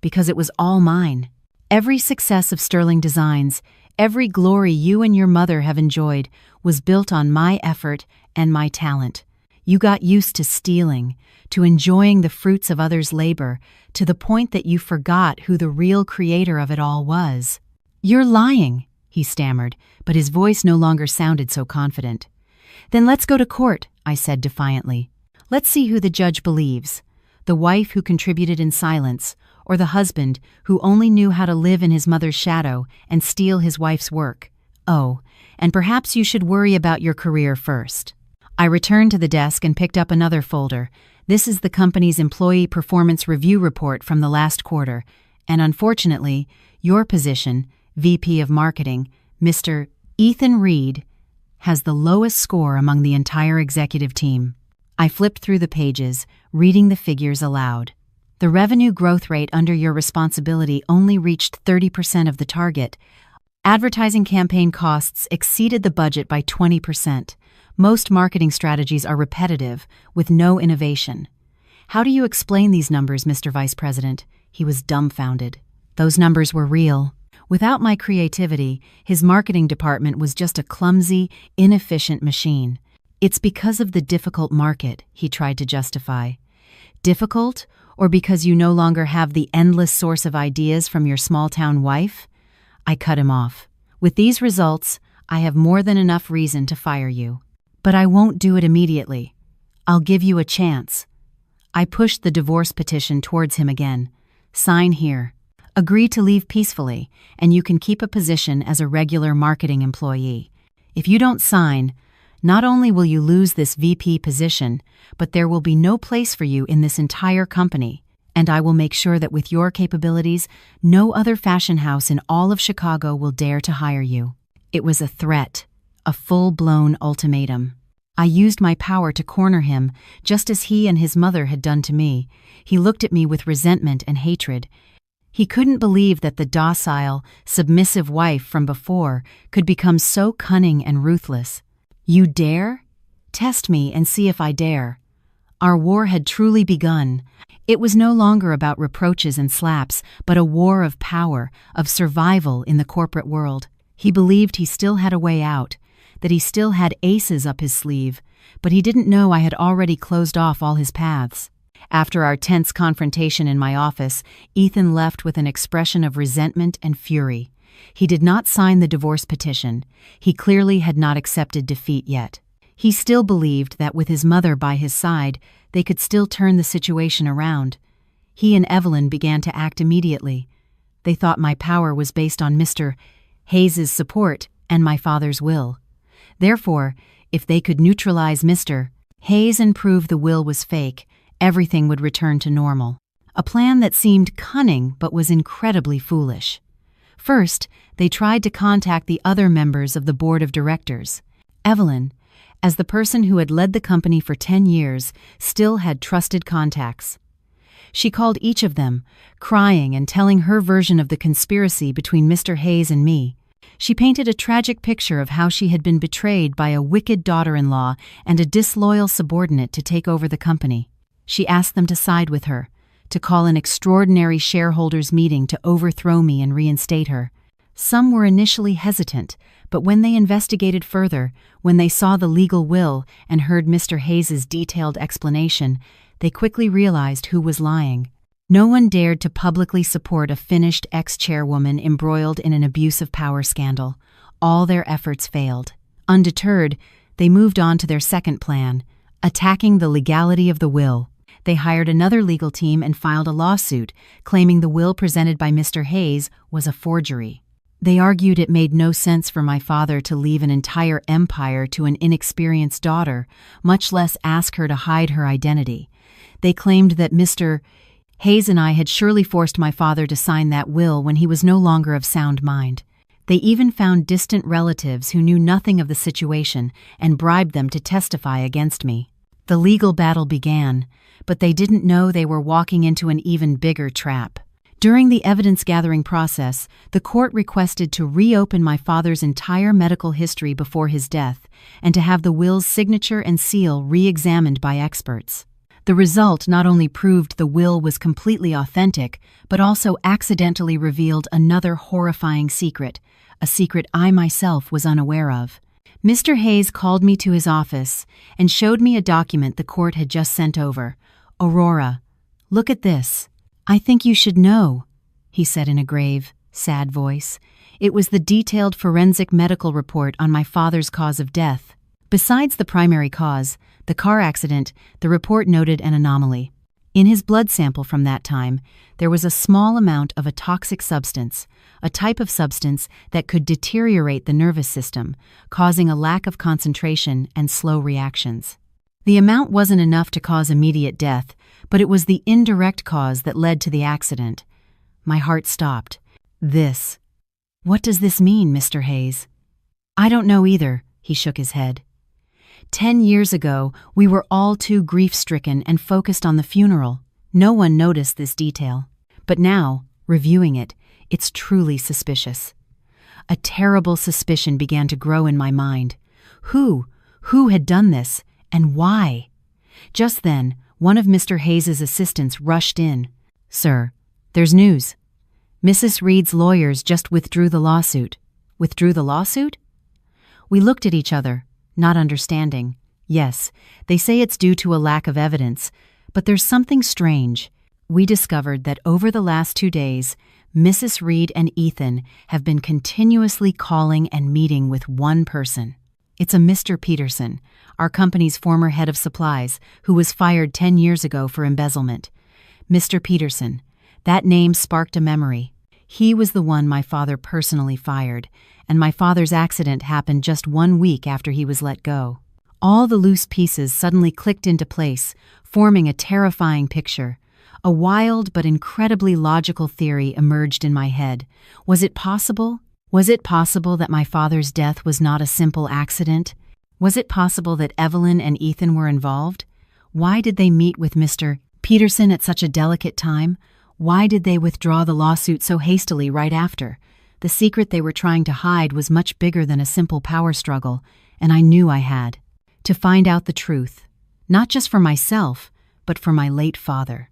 "Because it was all mine. Every success of Sterling Designs, every glory you and your mother have enjoyed, was built on my effort and my talent. You got used to stealing, to enjoying the fruits of others' labor, to the point that you forgot who the real creator of it all was." "You're lying," he stammered, but his voice no longer sounded so confident. "Then let's go to court," I said defiantly. "Let's see who the judge believes, the wife who contributed in silence, or the husband who only knew how to live in his mother's shadow and steal his wife's work. Oh, and perhaps you should worry about your career first." I returned to the desk and picked up another folder. "This is the company's employee performance review report from the last quarter. And unfortunately, your position, VP of Marketing, Mr. Ethan Reed, has the lowest score among the entire executive team. I flipped through the pages, reading the figures aloud. The revenue growth rate under your responsibility only reached 30% of the target. Advertising campaign costs exceeded the budget by 20%. Most marketing strategies are repetitive, with no innovation. How do you explain these numbers, Mr. Vice President? He was dumbfounded. Those numbers were real. Without my creativity, his marketing department was just a clumsy, inefficient machine. It's because of the difficult market, he tried to justify. Difficult, or because you no longer have the endless source of ideas from your small-town wife? I cut him off. With these results, I have more than enough reason to fire you. But I won't do it immediately. I'll give you a chance. I pushed the divorce petition towards him again. Sign here. Agree to leave peacefully, and you can keep a position as a regular marketing employee. If you don't sign, not only will you lose this VP position, but there will be no place for you in this entire company, and I will make sure that with your capabilities, no other fashion house in all of Chicago will dare to hire you. It was a threat, a full-blown ultimatum. I used my power to corner him, just as he and his mother had done to me. He looked at me with resentment and hatred. He couldn't believe that the docile, submissive wife from before could become so cunning and ruthless. You dare? Test me and see if I dare. Our war had truly begun. It was no longer about reproaches and slaps, but a war of power, of survival in the corporate world. He believed he still had a way out, that he still had aces up his sleeve, but he didn't know I had already closed off all his paths. After our tense confrontation in my office, Ethan left with an expression of resentment and fury. He did not sign the divorce petition. He clearly had not accepted defeat yet. He still believed that with his mother by his side, they could still turn the situation around. He and Evelyn began to act immediately. They thought my power was based on Mr. Hayes's support and my father's will. Therefore, if they could neutralize Mr. Hayes and prove the will was fake, everything would return to normal. A plan that seemed cunning but was incredibly foolish. First, they tried to contact the other members of the board of directors. Evelyn, as the person who had led the company for 10 years, still had trusted contacts. She called each of them, crying and telling her version of the conspiracy between Mr. Hayes and me. She painted a tragic picture of how she had been betrayed by a wicked daughter-in-law and a disloyal subordinate to take over the company. She asked them to side with her, to call an extraordinary shareholders' meeting to overthrow me and reinstate her. Some were initially hesitant, but when they investigated further, when they saw the legal will and heard Mr. Hayes's detailed explanation, they quickly realized who was lying. No one dared to publicly support a finished ex-chairwoman embroiled in an abuse of power scandal. All their efforts failed. Undeterred, they moved on to their second plan, attacking the legality of the will. They hired another legal team and filed a lawsuit, claiming the will presented by Mr. Hayes was a forgery. They argued it made no sense for my father to leave an entire empire to an inexperienced daughter, much less ask her to hide her identity. They claimed that Mr. Hayes and I had surely forced my father to sign that will when he was no longer of sound mind. They even found distant relatives who knew nothing of the situation and bribed them to testify against me. The legal battle began, but they didn't know they were walking into an even bigger trap. During the evidence-gathering process, the court requested to reopen my father's entire medical history before his death and to have the will's signature and seal re-examined by experts. The result not only proved the will was completely authentic, but also accidentally revealed another horrifying secret, a secret I myself was unaware of. Mr. Hayes called me to his office and showed me a document the court had just sent over. "Aurora, look at this. I think you should know," he said in a grave, sad voice. It was the detailed forensic medical report on my father's cause of death. Besides the primary cause, the car accident, the report noted an anomaly. In his blood sample from that time, there was a small amount of a toxic substance, a type of substance that could deteriorate the nervous system, causing a lack of concentration and slow reactions. The amount wasn't enough to cause immediate death, but it was the indirect cause that led to the accident. My heart stopped. What does this mean, Mr. Hayes? I don't know either, he shook his head. 10 years ago, we were all too grief-stricken and focused on the funeral. No one noticed this detail. But now, reviewing it, it's truly suspicious. A terrible suspicion began to grow in my mind. Who had done this, and why? Just then, one of Mr. Hayes's assistants rushed in. Sir, there's news. Mrs. Reed's lawyers just withdrew the lawsuit. Withdrew the lawsuit? We looked at each other, not understanding. Yes, they say it's due to a lack of evidence, but there's something strange. We discovered that over the last 2 days, Mrs. Reed and Ethan have been continuously calling and meeting with one person. It's a Mr. Peterson, our company's former head of supplies, who was fired 10 years ago for embezzlement. Mr. Peterson. That name sparked a memory. He was the one my father personally fired, and my father's accident happened just 1 week after he was let go. All the loose pieces suddenly clicked into place, forming a terrifying picture. A wild but incredibly logical theory emerged in my head. Was it possible? Was it possible that my father's death was not a simple accident? Was it possible that Evelyn and Ethan were involved? Why did they meet with Mr. Peterson at such a delicate time? Why did they withdraw the lawsuit so hastily right after? The secret they were trying to hide was much bigger than a simple power struggle, and I knew I had to find out the truth, not just for myself, but for my late father.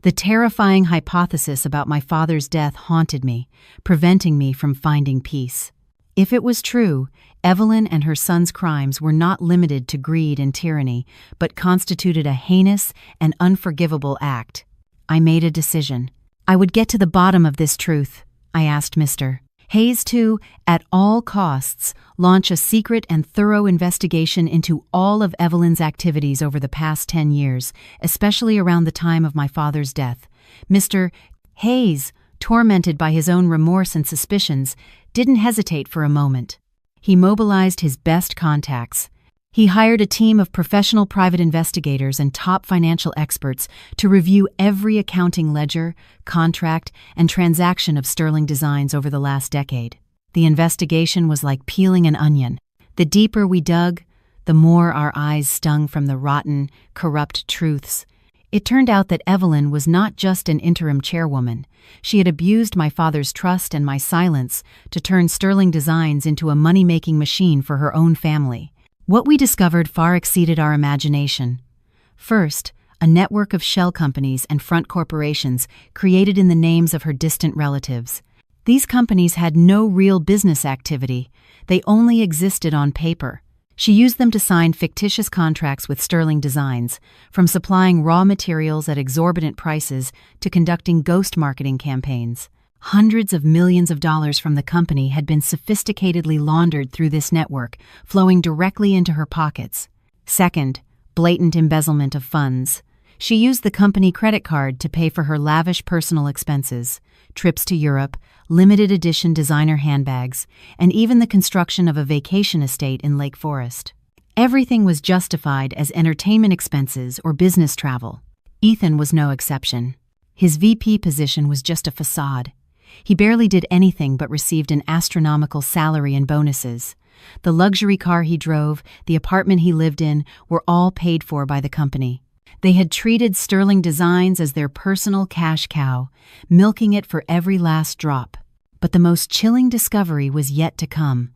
The terrifying hypothesis about my father's death haunted me, preventing me from finding peace. If it was true, Evelyn and her son's crimes were not limited to greed and tyranny, but constituted a heinous and unforgivable act. I made a decision. I would get to the bottom of this truth. I asked Mr. Hayes to, at all costs, launch a secret and thorough investigation into all of Evelyn's activities over the past 10 years, especially around the time of my father's death. Mr. Hayes, tormented by his own remorse and suspicions, didn't hesitate for a moment. He mobilized his best contacts. He hired a team of professional private investigators and top financial experts to review every accounting ledger, contract, and transaction of Sterling Designs over the last decade. The investigation was like peeling an onion. The deeper we dug, the more our eyes stung from the rotten, corrupt truths. It turned out that Evelyn was not just an interim chairwoman. She had abused my father's trust and my silence to turn Sterling Designs into a money-making machine for her own family. What we discovered far exceeded our imagination. First, a network of shell companies and front corporations created in the names of her distant relatives. These companies had no real business activity. They only existed on paper. She used them to sign fictitious contracts with Sterling Designs, from supplying raw materials at exorbitant prices to conducting ghost marketing campaigns. Hundreds of millions of dollars from the company had been sophisticatedly laundered through this network, flowing directly into her pockets. Second, blatant embezzlement of funds. She used the company credit card to pay for her lavish personal expenses, trips to Europe, limited edition designer handbags, and even the construction of a vacation estate in Lake Forest. Everything was justified as entertainment expenses or business travel. Ethan was no exception. His VP position was just a facade. He barely did anything but received an astronomical salary and bonuses. The luxury car he drove, the apartment he lived in, were all paid for by the company. They had treated Sterling Designs as their personal cash cow, milking it for every last drop. But the most chilling discovery was yet to come.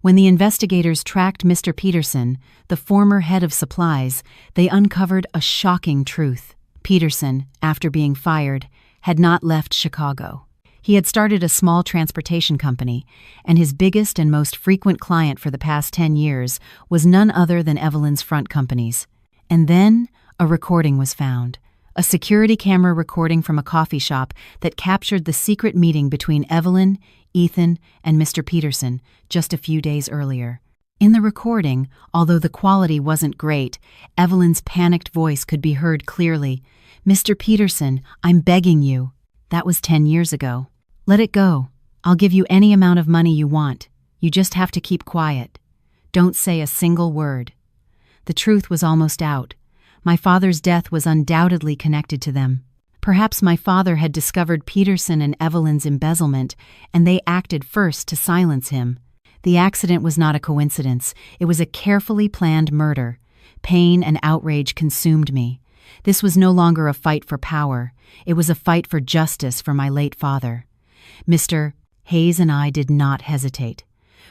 When the investigators tracked Mr. Peterson, the former head of supplies, they uncovered a shocking truth. Peterson, after being fired, had not left Chicago. He had started a small transportation company, and his biggest and most frequent client for the past 10 years was none other than Evelyn's front companies. And then a recording was found, a security camera recording from a coffee shop that captured the secret meeting between Evelyn, Ethan, and Mr. Peterson just a few days earlier. In the recording, although the quality wasn't great, Evelyn's panicked voice could be heard clearly. "Mr. Peterson, I'm begging you." That was 10 years ago. "Let it go. I'll give you any amount of money you want. You just have to keep quiet. Don't say a single word." The truth was almost out. My father's death was undoubtedly connected to them. Perhaps my father had discovered Peterson and Evelyn's embezzlement, and they acted first to silence him. The accident was not a coincidence. It was a carefully planned murder. Pain and outrage consumed me. This was no longer a fight for power. It was a fight for justice for my late father. Mr. Hayes and I did not hesitate.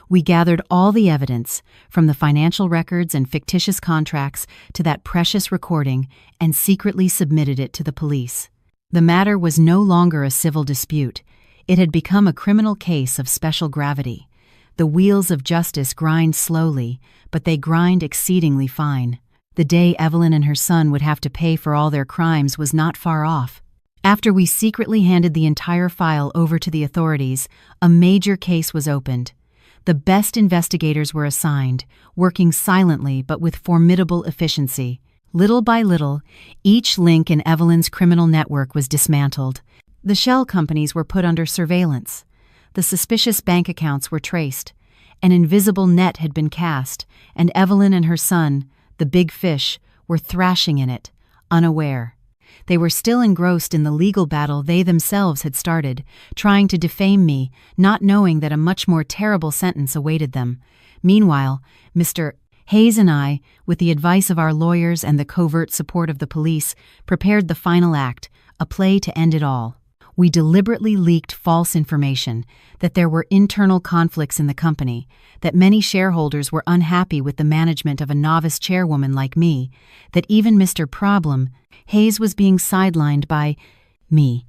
We gathered all the evidence, from the financial records and fictitious contracts to that precious recording, and secretly submitted it to the police. The matter was no longer a civil dispute. It had become a criminal case of special gravity. The wheels of justice grind slowly, but they grind exceedingly fine. The day Evelyn and her son would have to pay for all their crimes was not far off. After we secretly handed the entire file over to the authorities, a major case was opened. The best investigators were assigned, working silently but with formidable efficiency. Little by little, each link in Evelyn's criminal network was dismantled. The shell companies were put under surveillance. The suspicious bank accounts were traced. An invisible net had been cast, and Evelyn and her son, the big fish, were thrashing in it, unaware. They were still engrossed in the legal battle they themselves had started, trying to defame me, not knowing that a much more terrible sentence awaited them. Meanwhile, Mr. Hayes and I, with the advice of our lawyers and the covert support of the police, prepared the final act, a play to end it all. We deliberately leaked false information, that there were internal conflicts in the company, that many shareholders were unhappy with the management of a novice chairwoman like me, that even Mr. Problem, Hayes, was being sidelined by me.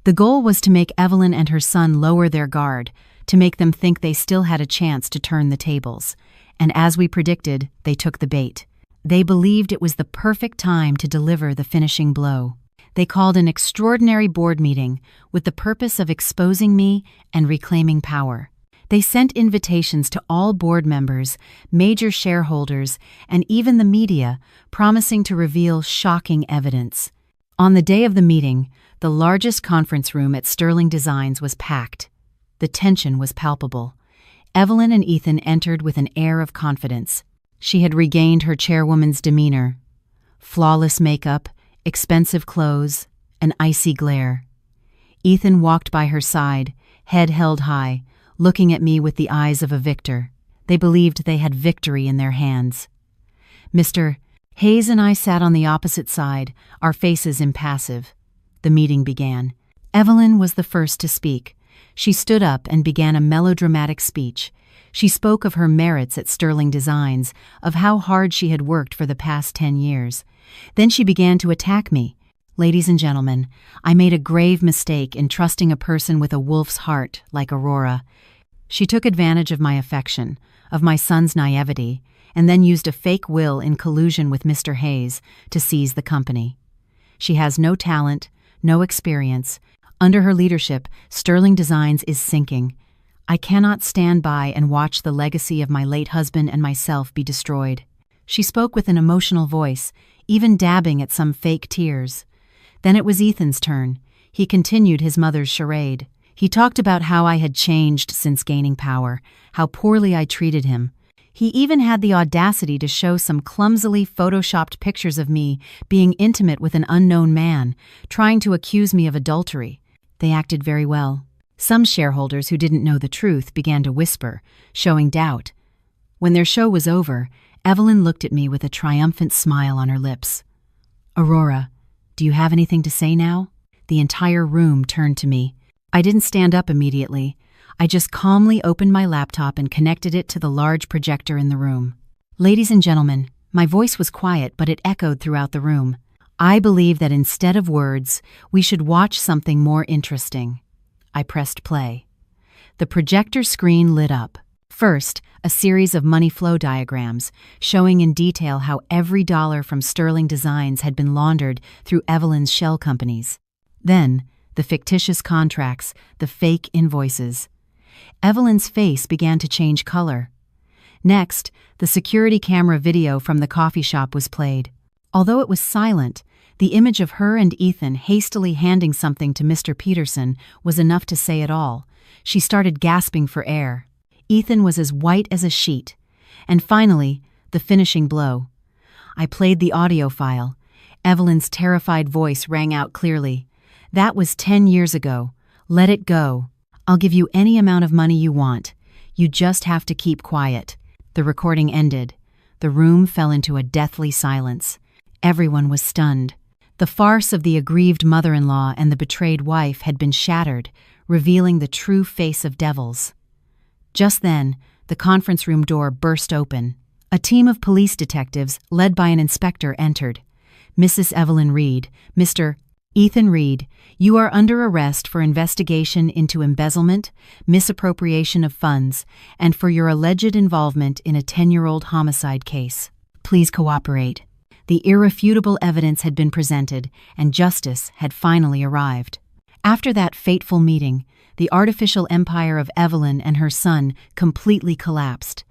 The goal was to make Evelyn and her son lower their guard, to make them think they still had a chance to turn the tables. And as we predicted, they took the bait. They believed it was the perfect time to deliver the finishing blow. They called an extraordinary board meeting with the purpose of exposing me and reclaiming power. They sent invitations to all board members, major shareholders, and even the media, promising to reveal shocking evidence. On the day of the meeting, the largest conference room at Sterling Designs was packed. The tension was palpable. Evelyn and Ethan entered with an air of confidence. She had regained her chairwoman's demeanor. Flawless makeup, expensive clothes, an icy glare. Ethan walked by her side, head held high, looking at me with the eyes of a victor. They believed they had victory in their hands. Mr. Hayes and I sat on the opposite side, our faces impassive. The meeting began. Evelyn was the first to speak. She stood up and began a melodramatic speech. She spoke of her merits at Sterling Designs, of how hard she had worked for the past 10 years. Then she began to attack me. Ladies and gentlemen, I made a grave mistake in trusting a person with a wolf's heart like Aurora. She took advantage of my affection, of my son's naivety, and then used a fake will in collusion with Mr. Hayes to seize the company. She has no talent, no experience. Under her leadership, Sterling Designs is sinking. I cannot stand by and watch the legacy of my late husband and myself be destroyed. She spoke with an emotional voice, even dabbing at some fake tears. Then it was Ethan's turn. He continued his mother's charade. He talked about how I had changed since gaining power, how poorly I treated him. He even had the audacity to show some clumsily photoshopped pictures of me being intimate with an unknown man, trying to accuse me of adultery. They acted very well. Some shareholders who didn't know the truth began to whisper, showing doubt. When their show was over, Evelyn looked at me with a triumphant smile on her lips. "Aurora, do you have anything to say now?" The entire room turned to me. I didn't stand up immediately. I just calmly opened my laptop and connected it to the large projector in the room. Ladies and gentlemen, my voice was quiet, but it echoed throughout the room. I believe that instead of words, we should watch something more interesting. I pressed play. The projector screen lit up. First, a series of money flow diagrams showing in detail how every dollar from Sterling Designs had been laundered through Evelyn's shell companies. Then, the fictitious contracts, the fake invoices. Evelyn's face began to change color. Next, the security camera video from the coffee shop was played. Although it was silent, the image of her and Ethan hastily handing something to Mr. Peterson was enough to say it all. She started gasping for air. Ethan was as white as a sheet. And finally, the finishing blow. I played the audio file. Evelyn's terrified voice rang out clearly. That was 10 years ago. Let it go. I'll give you any amount of money you want. You just have to keep quiet." The recording ended. The room fell into a deathly silence. Everyone was stunned. The farce of the aggrieved mother-in-law and the betrayed wife had been shattered, revealing the true face of Devils. Just then, the conference room door burst open. A team of police detectives, led by an inspector, entered. "Mrs. Evelyn Reed, Mr. Ethan Reed, you are under arrest for investigation into embezzlement, misappropriation of funds, and for your alleged involvement in a 10-year-old homicide case. Please cooperate." The irrefutable evidence had been presented, and justice had finally arrived. After that fateful meeting, the artificial empire of Evelyn and her son completely collapsed.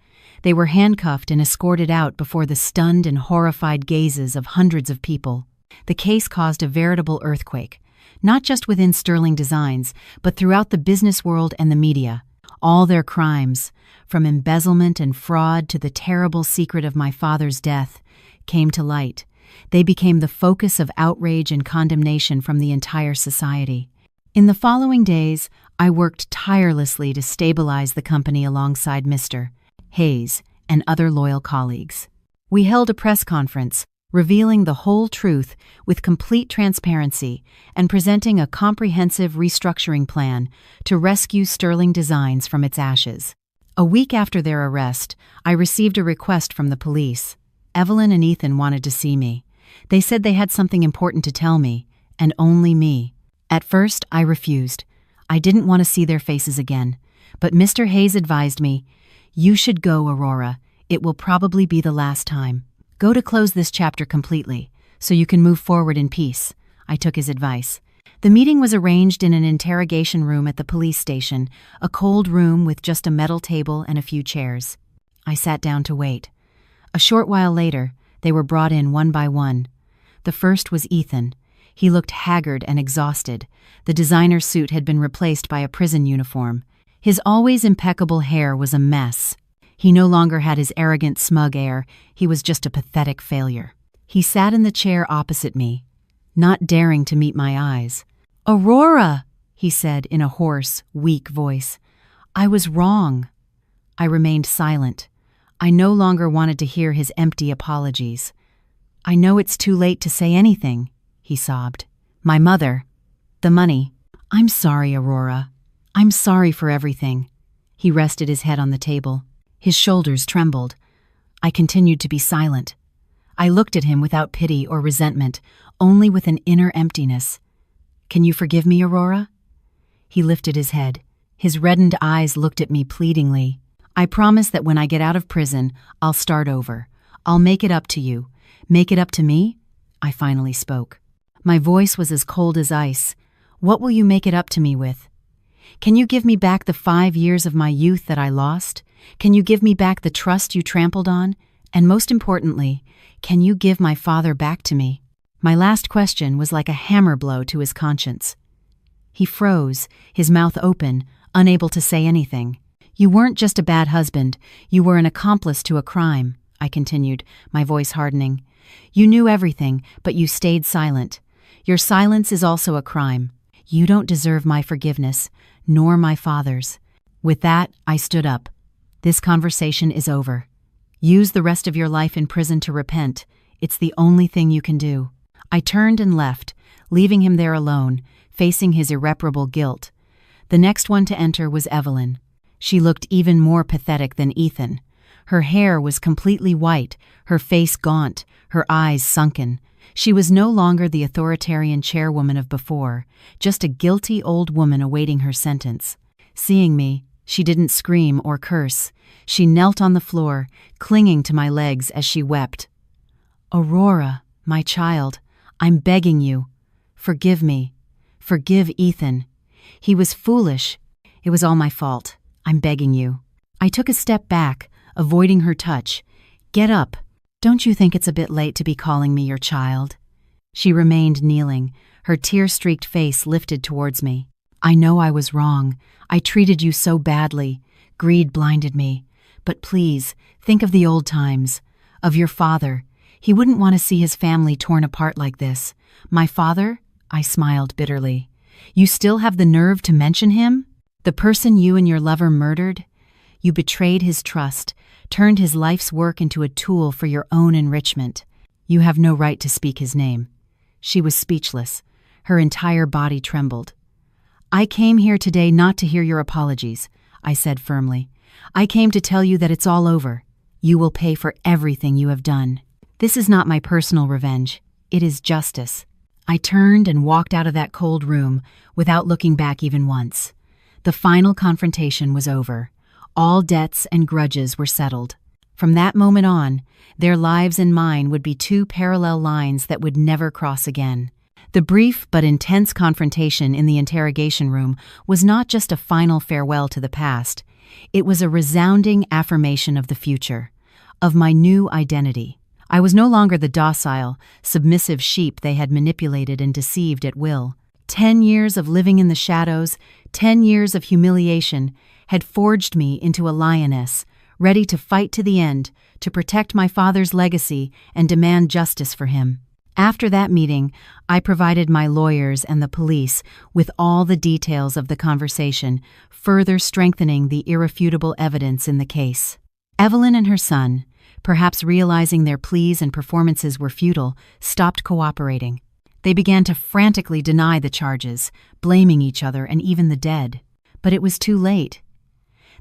They were handcuffed and escorted out before the stunned and horrified gazes of hundreds of people. The case caused a veritable earthquake, not just within Sterling Designs, but throughout the business world and the media. All their crimes, from embezzlement and fraud to the terrible secret of my father's death, came to light. They became the focus of outrage and condemnation from the entire society. In the following days, I worked tirelessly to stabilize the company alongside Mr. Hayes and other loyal colleagues. We held a press conference, revealing the whole truth with complete transparency and presenting a comprehensive restructuring plan to rescue Sterling Designs from its ashes. A week after their arrest, I received a request from the police. Evelyn and Ethan wanted to see me. They said they had something important to tell me, and only me. At first, I refused. I didn't want to see their faces again. But Mr. Hayes advised me, "You should go, Aurora. It will probably be the last time. Go to close this chapter completely, so you can move forward in peace." I took his advice. The meeting was arranged in an interrogation room at the police station, a cold room with just a metal table and a few chairs. I sat down to wait. A short while later, they were brought in one by one. The first was Ethan. He looked haggard and exhausted. The designer suit had been replaced by a prison uniform. His always impeccable hair was a mess. He no longer had his arrogant, smug air. He was just a pathetic failure. He sat in the chair opposite me, not daring to meet my eyes. "Aurora," he said in a hoarse, weak voice. "I was wrong." I remained silent. I no longer wanted to hear his empty apologies. "I know it's too late to say anything," he sobbed. "My mother, the money." "I'm sorry, Aurora. I'm sorry for everything." He rested his head on the table. His shoulders trembled. I continued to be silent. I looked at him without pity or resentment, only with an inner emptiness. "Can you forgive me, Aurora?" He lifted his head. His reddened eyes looked at me pleadingly. "I promise that when I get out of prison, I'll start over. I'll make it up to you. Make it up to me?" I finally spoke. My voice was as cold as ice. "What will you make it up to me with? Can you give me back the 5 years of my youth that I lost? Can you give me back the trust you trampled on? And most importantly, can you give my father back to me?" My last question was like a hammer blow to his conscience. He froze, his mouth open, unable to say anything. "You weren't just a bad husband, you were an accomplice to a crime," I continued, my voice hardening. "You knew everything, but you stayed silent. Your silence is also a crime. You don't deserve my forgiveness, nor my father's." With that, I stood up. "This conversation is over. Use the rest of your life in prison to repent. It's the only thing you can do." I turned and left, leaving him there alone, facing his irreparable guilt. The next one to enter was Evelyn. She looked even more pathetic than Ethan. Her hair was completely white, her face gaunt, her eyes sunken. She was no longer the authoritarian chairwoman of before, just a guilty old woman awaiting her sentence. Seeing me, she didn't scream or curse. She knelt on the floor, clinging to my legs as she wept. "Aurora, my child, I'm begging you. Forgive me. Forgive Ethan. He was foolish. It was all my fault. I'm begging you." I took a step back, avoiding her touch. "Get up. Don't you think it's a bit late to be calling me your child?" She remained kneeling, her tear-streaked face lifted towards me. "I know I was wrong. I treated you so badly. Greed blinded me. But please, think of the old times. Of your father. He wouldn't want to see his family torn apart like this. My father? I smiled bitterly. You still have the nerve to mention him? The person you and your lover murdered? You betrayed his trust, turned his life's work into a tool for your own enrichment. You have no right to speak his name. She was speechless. Her entire body trembled. I came here today not to hear your apologies, I said firmly. I came to tell you that it's all over. You will pay for everything you have done. This is not my personal revenge. It is justice. I turned and walked out of that cold room without looking back even once. The final confrontation was over. All debts and grudges were settled. From that moment on, their lives and mine would be two parallel lines that would never cross again. The brief but intense confrontation in the interrogation room was not just a final farewell to the past. It was a resounding affirmation of the future, of my new identity. I was no longer the docile, submissive sheep they had manipulated and deceived at will. 10 years of living in the shadows, 10 years of humiliation, had forged me into a lioness, ready to fight to the end, to protect my father's legacy and demand justice for him. After that meeting, I provided my lawyers and the police with all the details of the conversation, further strengthening the irrefutable evidence in the case. Evelyn and her son, perhaps realizing their pleas and performances were futile, stopped cooperating. They began to frantically deny the charges, blaming each other and even the dead. But it was too late.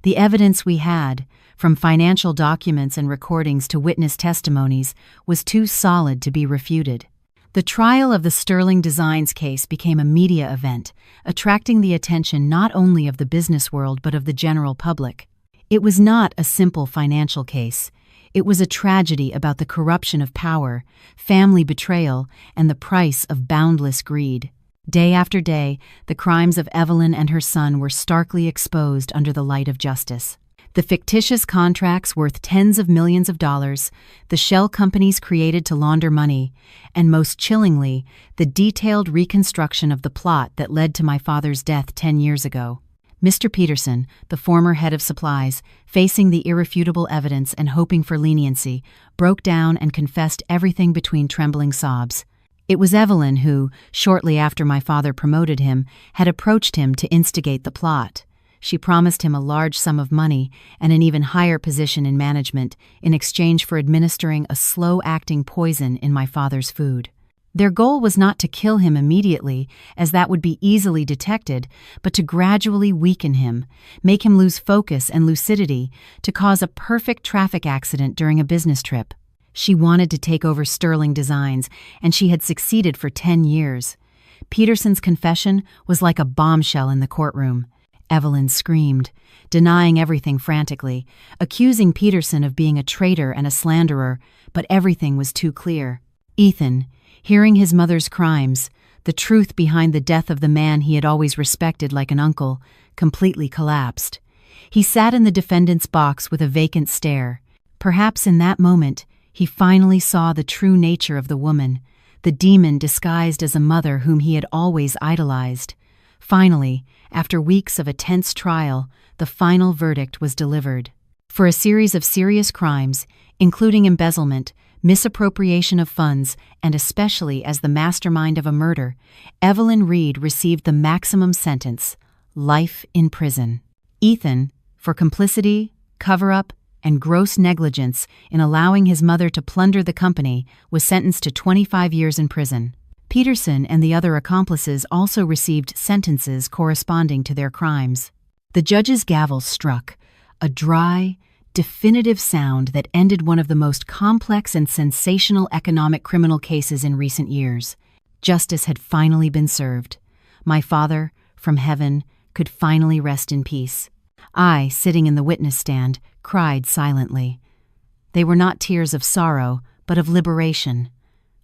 The evidence we had, from financial documents and recordings to witness testimonies, was too solid to be refuted. The trial of the Sterling Designs case became a media event, attracting the attention not only of the business world but of the general public. It was not a simple financial case. It was a tragedy about the corruption of power, family betrayal, and the price of boundless greed. Day after day, the crimes of Evelyn and her son were starkly exposed under the light of justice. The fictitious contracts worth tens of millions of dollars, the shell companies created to launder money, and most chillingly, the detailed reconstruction of the plot that led to my father's death 10 years ago. Mr. Peterson, the former head of supplies, facing the irrefutable evidence and hoping for leniency, broke down and confessed everything between trembling sobs. It was Evelyn who, shortly after my father promoted him, had approached him to instigate the plot. She promised him a large sum of money and an even higher position in management in exchange for administering a slow-acting poison in my father's food. Their goal was not to kill him immediately, as that would be easily detected, but to gradually weaken him, make him lose focus and lucidity, to cause a perfect traffic accident during a business trip. She wanted to take over Sterling Designs, and she had succeeded for 10 years. Peterson's confession was like a bombshell in the courtroom. Evelyn screamed, denying everything frantically, accusing Peterson of being a traitor and a slanderer, but everything was too clear. Ethan, hearing his mother's crimes, the truth behind the death of the man he had always respected like an uncle, completely collapsed. He sat in the defendant's box with a vacant stare. Perhaps in that moment, he finally saw the true nature of the woman, the demon disguised as a mother whom he had always idolized. Finally, after weeks of a tense trial, the final verdict was delivered. For a series of serious crimes, including embezzlement, misappropriation of funds, and especially as the mastermind of a murder, Evelyn Reed received the maximum sentence, life in prison. Ethan, for complicity, cover-up, and gross negligence in allowing his mother to plunder the company, was sentenced to 25 years in prison. Peterson and the other accomplices also received sentences corresponding to their crimes. The judge's gavel struck, a dry, definitive sound that ended one of the most complex and sensational economic criminal cases in recent years. Justice had finally been served. My father, from heaven, could finally rest in peace. I, sitting in the witness stand, cried silently. They were not tears of sorrow, but of liberation.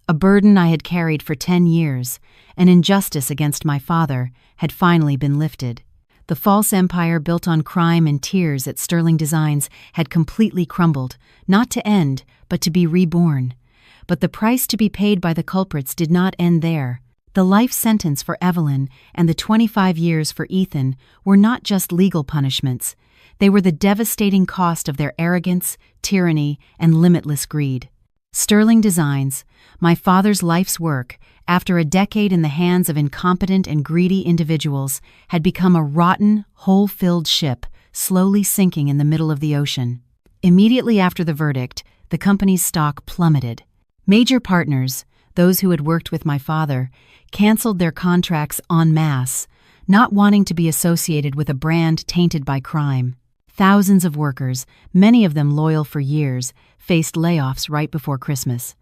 A burden I had carried for 10 years, an injustice against my father, had finally been lifted. The false empire built on crime and tears at Sterling Designs had completely crumbled, not to end, but to be reborn. But the price to be paid by the culprits did not end there. The life sentence for Evelyn and the 25 years for Ethan were not just legal punishments. They were the devastating cost of their arrogance, tyranny, and limitless greed. Sterling Designs, my father's life's work, after a decade in the hands of incompetent and greedy individuals, had become a rotten, hole-filled ship slowly sinking in the middle of the ocean. Immediately after the verdict, the company's stock plummeted. Major partners, those who had worked with my father, canceled their contracts en masse, not wanting to be associated with a brand tainted by crime. Thousands of workers, many of them loyal for years, faced layoffs right before Christmas.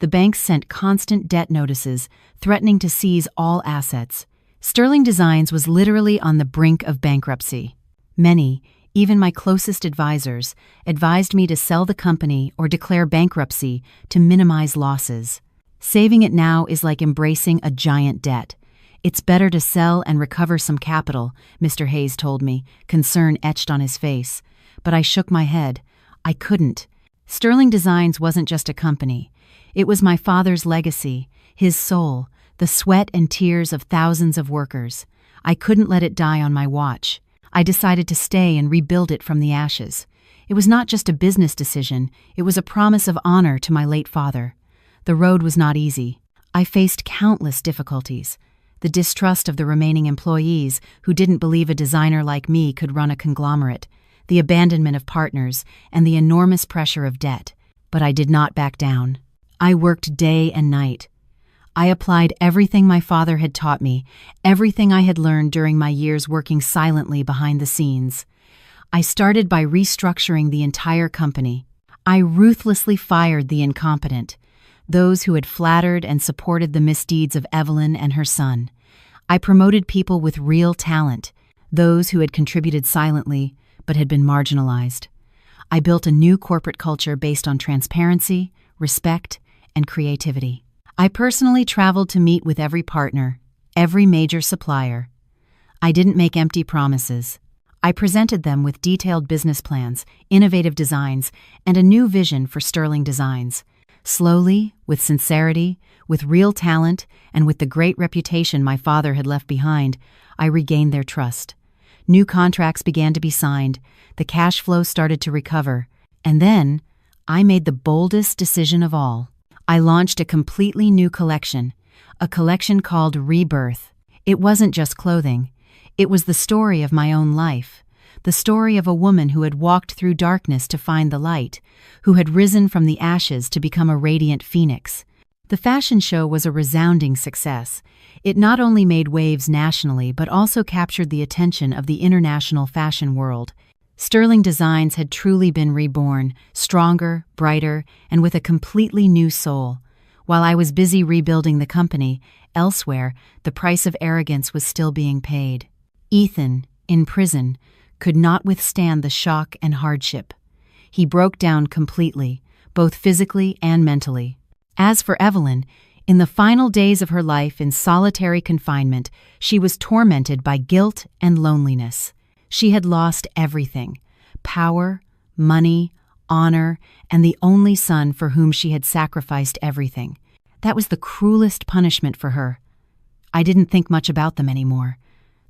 The banks sent constant debt notices, threatening to seize all assets. Sterling Designs was literally on the brink of bankruptcy. Many, even my closest advisors, advised me to sell the company or declare bankruptcy to minimize losses. Saving it now is like embracing a giant debt. It's better to sell and recover some capital, Mr. Hayes told me, concern etched on his face. But I shook my head. I couldn't. Sterling Designs wasn't just a company. It was my father's legacy, his soul, the sweat and tears of thousands of workers. I couldn't let it die on my watch. I decided to stay and rebuild it from the ashes. It was not just a business decision, it was a promise of honor to my late father. The road was not easy. I faced countless difficulties. The distrust of the remaining employees who didn't believe a designer like me could run a conglomerate, the abandonment of partners, and the enormous pressure of debt. But I did not back down. I worked day and night. I applied everything my father had taught me, everything I had learned during my years working silently behind the scenes. I started by restructuring the entire company. I ruthlessly fired the incompetent, those who had flattered and supported the misdeeds of Evelyn and her son. I promoted people with real talent, those who had contributed silently but had been marginalized. I built a new corporate culture based on transparency, respect, and creativity. I personally traveled to meet with every partner, every major supplier. I didn't make empty promises. I presented them with detailed business plans, innovative designs, and a new vision for Sterling Designs. Slowly, with sincerity, with real talent, and with the great reputation my father had left behind, I regained their trust. New contracts began to be signed, the cash flow started to recover, and then I made the boldest decision of all. I launched a completely new collection, a collection called Rebirth. It wasn't just clothing. It was the story of my own life, the story of a woman who had walked through darkness to find the light, who had risen from the ashes to become a radiant phoenix. The fashion show was a resounding success. It not only made waves nationally but also captured the attention of the international fashion world. Sterling Designs had truly been reborn, stronger, brighter, and with a completely new soul. While I was busy rebuilding the company, elsewhere, the price of arrogance was still being paid. Ethan, in prison, could not withstand the shock and hardship. He broke down completely, both physically and mentally. As for Evelyn, in the final days of her life in solitary confinement, she was tormented by guilt and loneliness. She had lost everything: power, money, honor, and the only son for whom she had sacrificed everything. That was the cruelest punishment for her. I didn't think much about them anymore.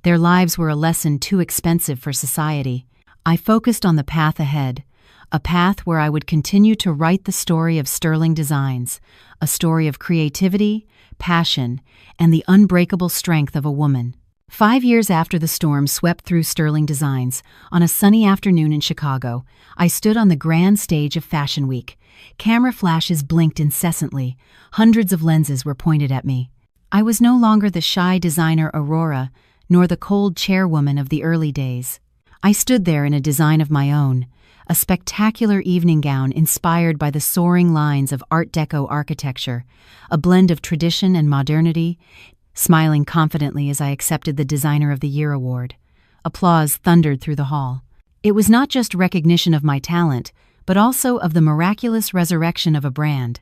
Their lives were a lesson too expensive for society. I focused on the path ahead, a path where I would continue to write the story of Sterling Designs, a story of creativity, passion, and the unbreakable strength of a woman. 5 years after the storm swept through Sterling Designs, on a sunny afternoon in Chicago, I stood on the grand stage of Fashion Week. Camera flashes blinked incessantly. Hundreds of lenses were pointed at me. I was no longer the shy designer Aurora, nor the cold chairwoman of the early days. I stood there in a design of my own, a spectacular evening gown inspired by the soaring lines of Art Deco architecture, a blend of tradition and modernity, smiling confidently as I accepted the Designer of the Year award. Applause thundered through the hall. It was not just recognition of my talent, but also of the miraculous resurrection of a brand.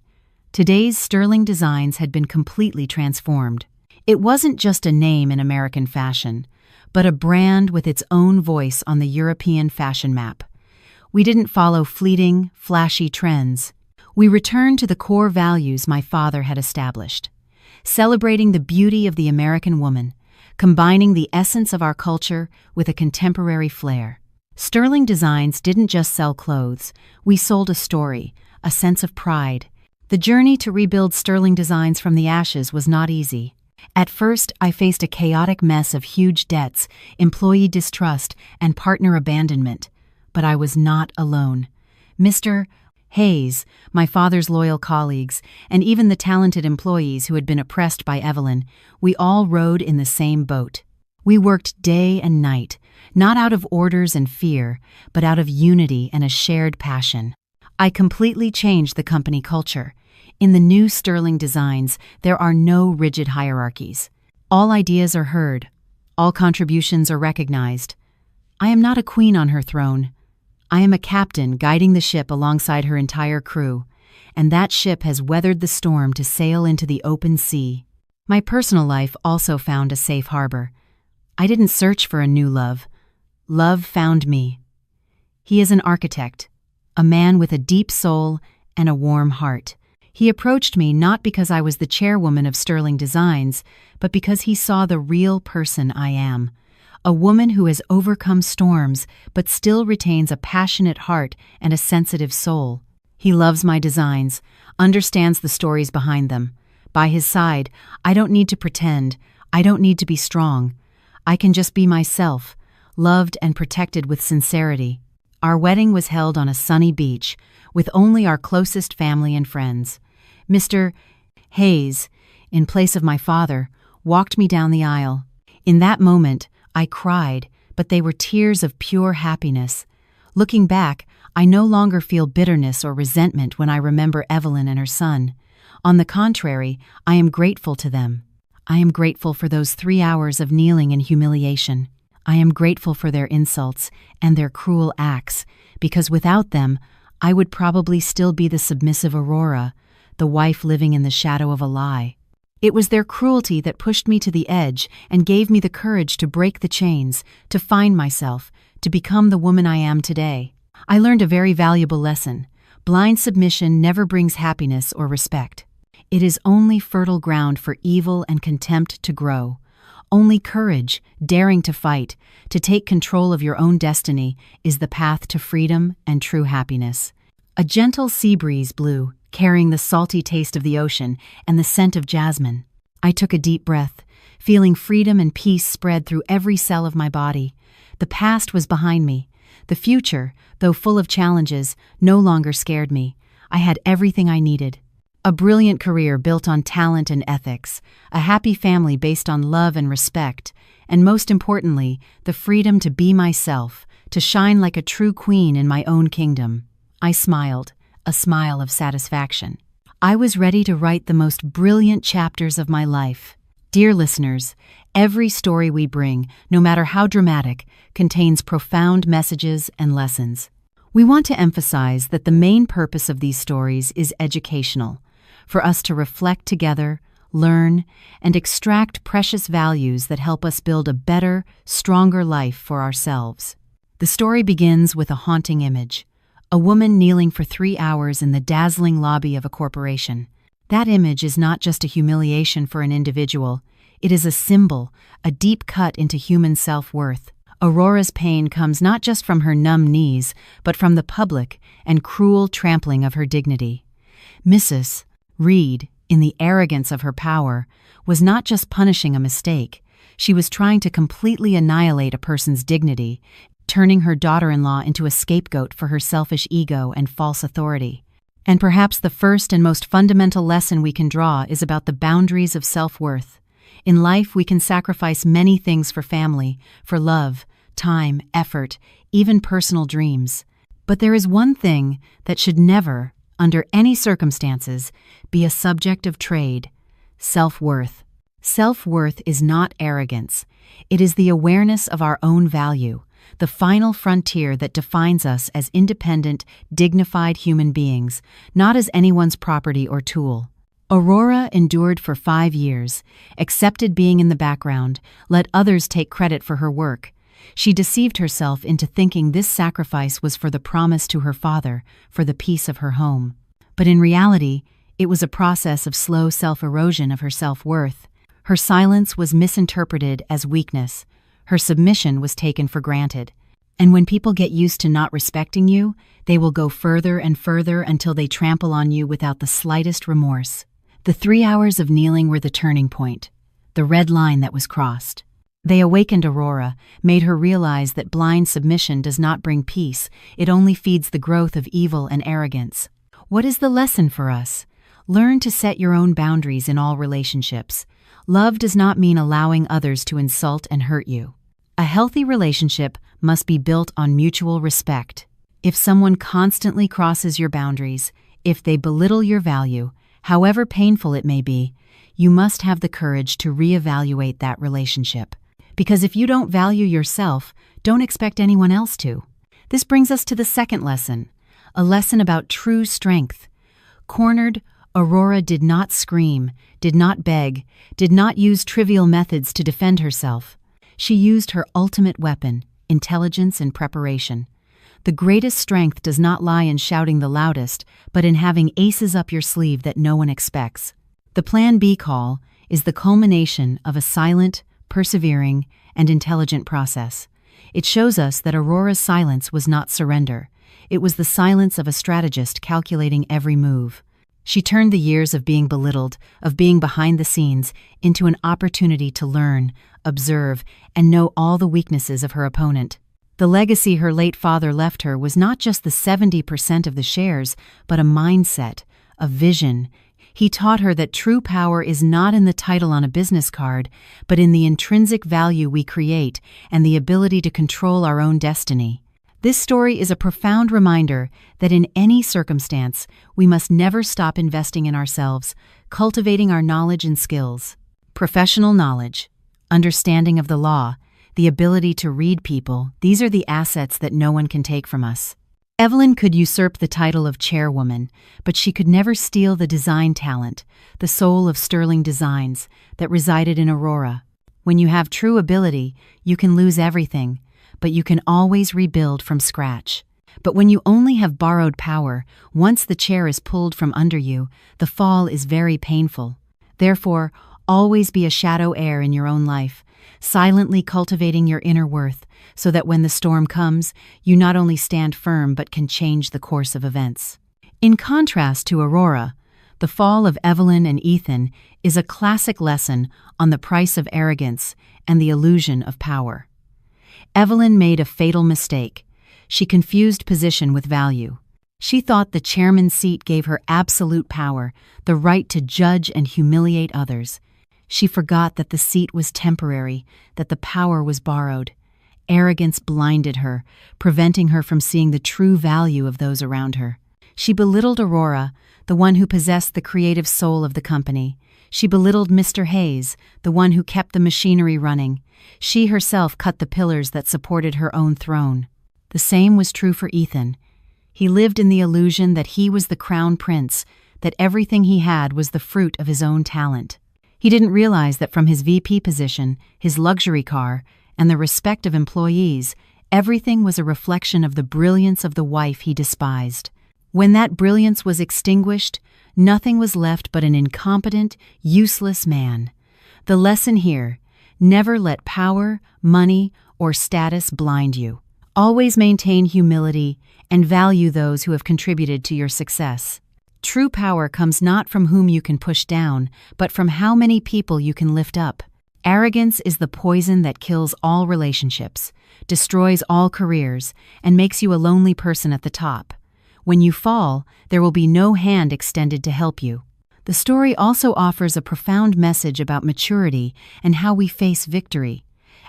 Today's Sterling Designs had been completely transformed. It wasn't just a name in American fashion, but a brand with its own voice on the European fashion map. We didn't follow fleeting, flashy trends. We returned to the core values my father had established, celebrating the beauty of the American woman, combining the essence of our culture with a contemporary flair. Sterling Designs didn't just sell clothes. We sold a story, a sense of pride. The journey to rebuild Sterling Designs from the ashes was not easy. At first, I faced a chaotic mess of huge debts, employee distrust, and partner abandonment. But I was not alone. Mr. Hayes, my father's loyal colleagues, and even the talented employees who had been oppressed by Evelyn, we all rowed in the same boat. We worked day and night, not out of orders and fear, but out of unity and a shared passion. I completely changed the company culture. In the new Sterling Designs, there are no rigid hierarchies. All ideas are heard. All contributions are recognized. I am not a queen on her throne. I am a captain guiding the ship alongside her entire crew, and that ship has weathered the storm to sail into the open sea. My personal life also found a safe harbor. I didn't search for a new love. Love found me. He is an architect, a man with a deep soul and a warm heart. He approached me not because I was the chairwoman of Sterling Designs, but because he saw the real person I am. A woman who has overcome storms but still retains a passionate heart and a sensitive soul. He loves my designs, understands the stories behind them. By his side, I don't need to pretend. I don't need to be strong. I can just be myself, loved and protected with sincerity. Our wedding was held on a sunny beach, with only our closest family and friends. Mr. Hayes, in place of my father, walked me down the aisle. In that moment, I cried, but they were tears of pure happiness. Looking back, I no longer feel bitterness or resentment when I remember Evelyn and her son. On the contrary, I am grateful to them. I am grateful for those 3 hours of kneeling and humiliation. I am grateful for their insults and their cruel acts, because without them, I would probably still be the submissive Aurora, the wife living in the shadow of a lie. It was their cruelty that pushed me to the edge and gave me the courage to break the chains, to find myself, to become the woman I am today. I learned a very valuable lesson. Blind submission never brings happiness or respect. It is only fertile ground for evil and contempt to grow. Only courage, daring to fight, to take control of your own destiny, is the path to freedom and true happiness. A gentle sea breeze blew, carrying the salty taste of the ocean and the scent of jasmine. I took a deep breath, feeling freedom and peace spread through every cell of my body. The past was behind me. The future, though full of challenges, no longer scared me. I had everything I needed. A brilliant career built on talent and ethics, a happy family based on love and respect, and most importantly, the freedom to be myself, to shine like a true queen in my own kingdom. I smiled, a smile of satisfaction. I was ready to write the most brilliant chapters of my life. Dear listeners, every story we bring, no matter how dramatic, contains profound messages and lessons. We want to emphasize that the main purpose of these stories is educational, for us to reflect together, learn, and extract precious values that help us build a better, stronger life for ourselves. The story begins with a haunting image. A woman kneeling for 3 hours in the dazzling lobby of a corporation. That image is not just a humiliation for an individual. It is a symbol, a deep cut into human self-worth. Aurora's pain comes not just from her numb knees, but from the public and cruel trampling of her dignity. Mrs. Reed, in the arrogance of her power, was not just punishing a mistake. She was trying to completely annihilate a person's dignity, turning her daughter-in-law into a scapegoat for her selfish ego and false authority. And perhaps the first and most fundamental lesson we can draw is about the boundaries of self-worth. In life, we can sacrifice many things for family, for love, time, effort, even personal dreams. But there is one thing that should never, under any circumstances, be a subject of trade: self-worth. Self-worth is not arrogance. It is the awareness of our own value, the final frontier that defines us as independent, dignified human beings, not as anyone's property or tool. Aurora endured for 5 years, accepted being in the background, let others take credit for her work. She deceived herself into thinking this sacrifice was for the promise to her father, for the peace of her home. But in reality, it was a process of slow self-erosion of her self-worth. Her silence was misinterpreted as weakness. Her submission was taken for granted. And when people get used to not respecting you, they will go further and further until they trample on you without the slightest remorse. The 3 hours of kneeling were the turning point, the red line that was crossed. They awakened Aurora, made her realize that blind submission does not bring peace, it only feeds the growth of evil and arrogance. What is the lesson for us? Learn to set your own boundaries in all relationships. Love does not mean allowing others to insult and hurt you. A healthy relationship must be built on mutual respect. If someone constantly crosses your boundaries, if they belittle your value, however painful it may be, you must have the courage to reevaluate that relationship. Because if you don't value yourself, don't expect anyone else to. This brings us to the second lesson, a lesson about true strength. Cornered, Aurora did not scream, did not beg, did not use trivial methods to defend herself. She used her ultimate weapon, intelligence and preparation. The greatest strength does not lie in shouting the loudest, but in having aces up your sleeve that no one expects. The Plan B call is the culmination of a silent, persevering, and intelligent process. It shows us that Aurora's silence was not surrender. It was the silence of a strategist calculating every move. She turned the years of being belittled, of being behind the scenes, into an opportunity to learn, observe, and know all the weaknesses of her opponent. The legacy her late father left her was not just the 70% of the shares, but a mindset, a vision. He taught her that true power is not in the title on a business card, but in the intrinsic value we create and the ability to control our own destiny. This story is a profound reminder that in any circumstance, we must never stop investing in ourselves, cultivating our knowledge and skills. Professional knowledge, understanding of the law, the ability to read people, these are the assets that no one can take from us. Evelyn could usurp the title of chairwoman, but she could never steal the design talent, the soul of Sterling Designs, that resided in Aurora. When you have true ability, you can lose everything, but you can always rebuild from scratch. But when you only have borrowed power, once the chair is pulled from under you, the fall is very painful. Therefore, always be a shadow heir in your own life, silently cultivating your inner worth, so that when the storm comes, you not only stand firm but can change the course of events. In contrast to Aurora, the fall of Evelyn and Ethan is a classic lesson on the price of arrogance and the illusion of power. Evelyn made a fatal mistake. She confused position with value. She thought the chairman's seat gave her absolute power, the right to judge and humiliate others. She forgot that the seat was temporary, that the power was borrowed. Arrogance blinded her, preventing her from seeing the true value of those around her. She belittled Aurora, the one who possessed the creative soul of the company. She belittled Mr. Hayes, the one who kept the machinery running. She herself cut the pillars that supported her own throne. The same was true for Ethan. He lived in the illusion that he was the crown prince, that everything he had was the fruit of his own talent. He didn't realize that from his VP position, his luxury car, and the respect of employees, everything was a reflection of the brilliance of the wife he despised. When that brilliance was extinguished, nothing was left but an incompetent, useless man. The lesson here: never let power, money, or status blind you. Always maintain humility and value those who have contributed to your success. True power comes not from whom you can push down, but from how many people you can lift up. Arrogance is the poison that kills all relationships, destroys all careers, and makes you a lonely person at the top. When you fall, there will be no hand extended to help you. The story also offers a profound message about maturity and how we face victory.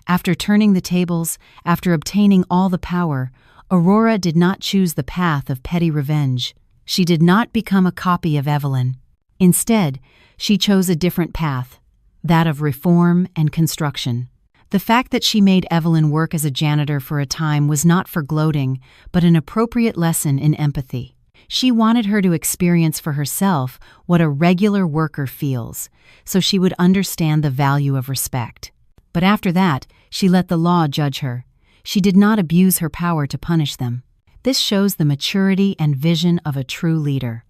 After turning the tables, after obtaining all the power, Aurora did not choose the path of petty revenge. She did not become a copy of Evelyn. Instead, she chose a different path, that of reform and construction. The fact that she made Evelyn work as a janitor for a time was not for gloating, but an appropriate lesson in empathy. She wanted her to experience for herself what a regular worker feels, so she would understand the value of respect. But after that, she let the law judge her. She did not abuse her power to punish them. This shows the maturity and vision of a true leader.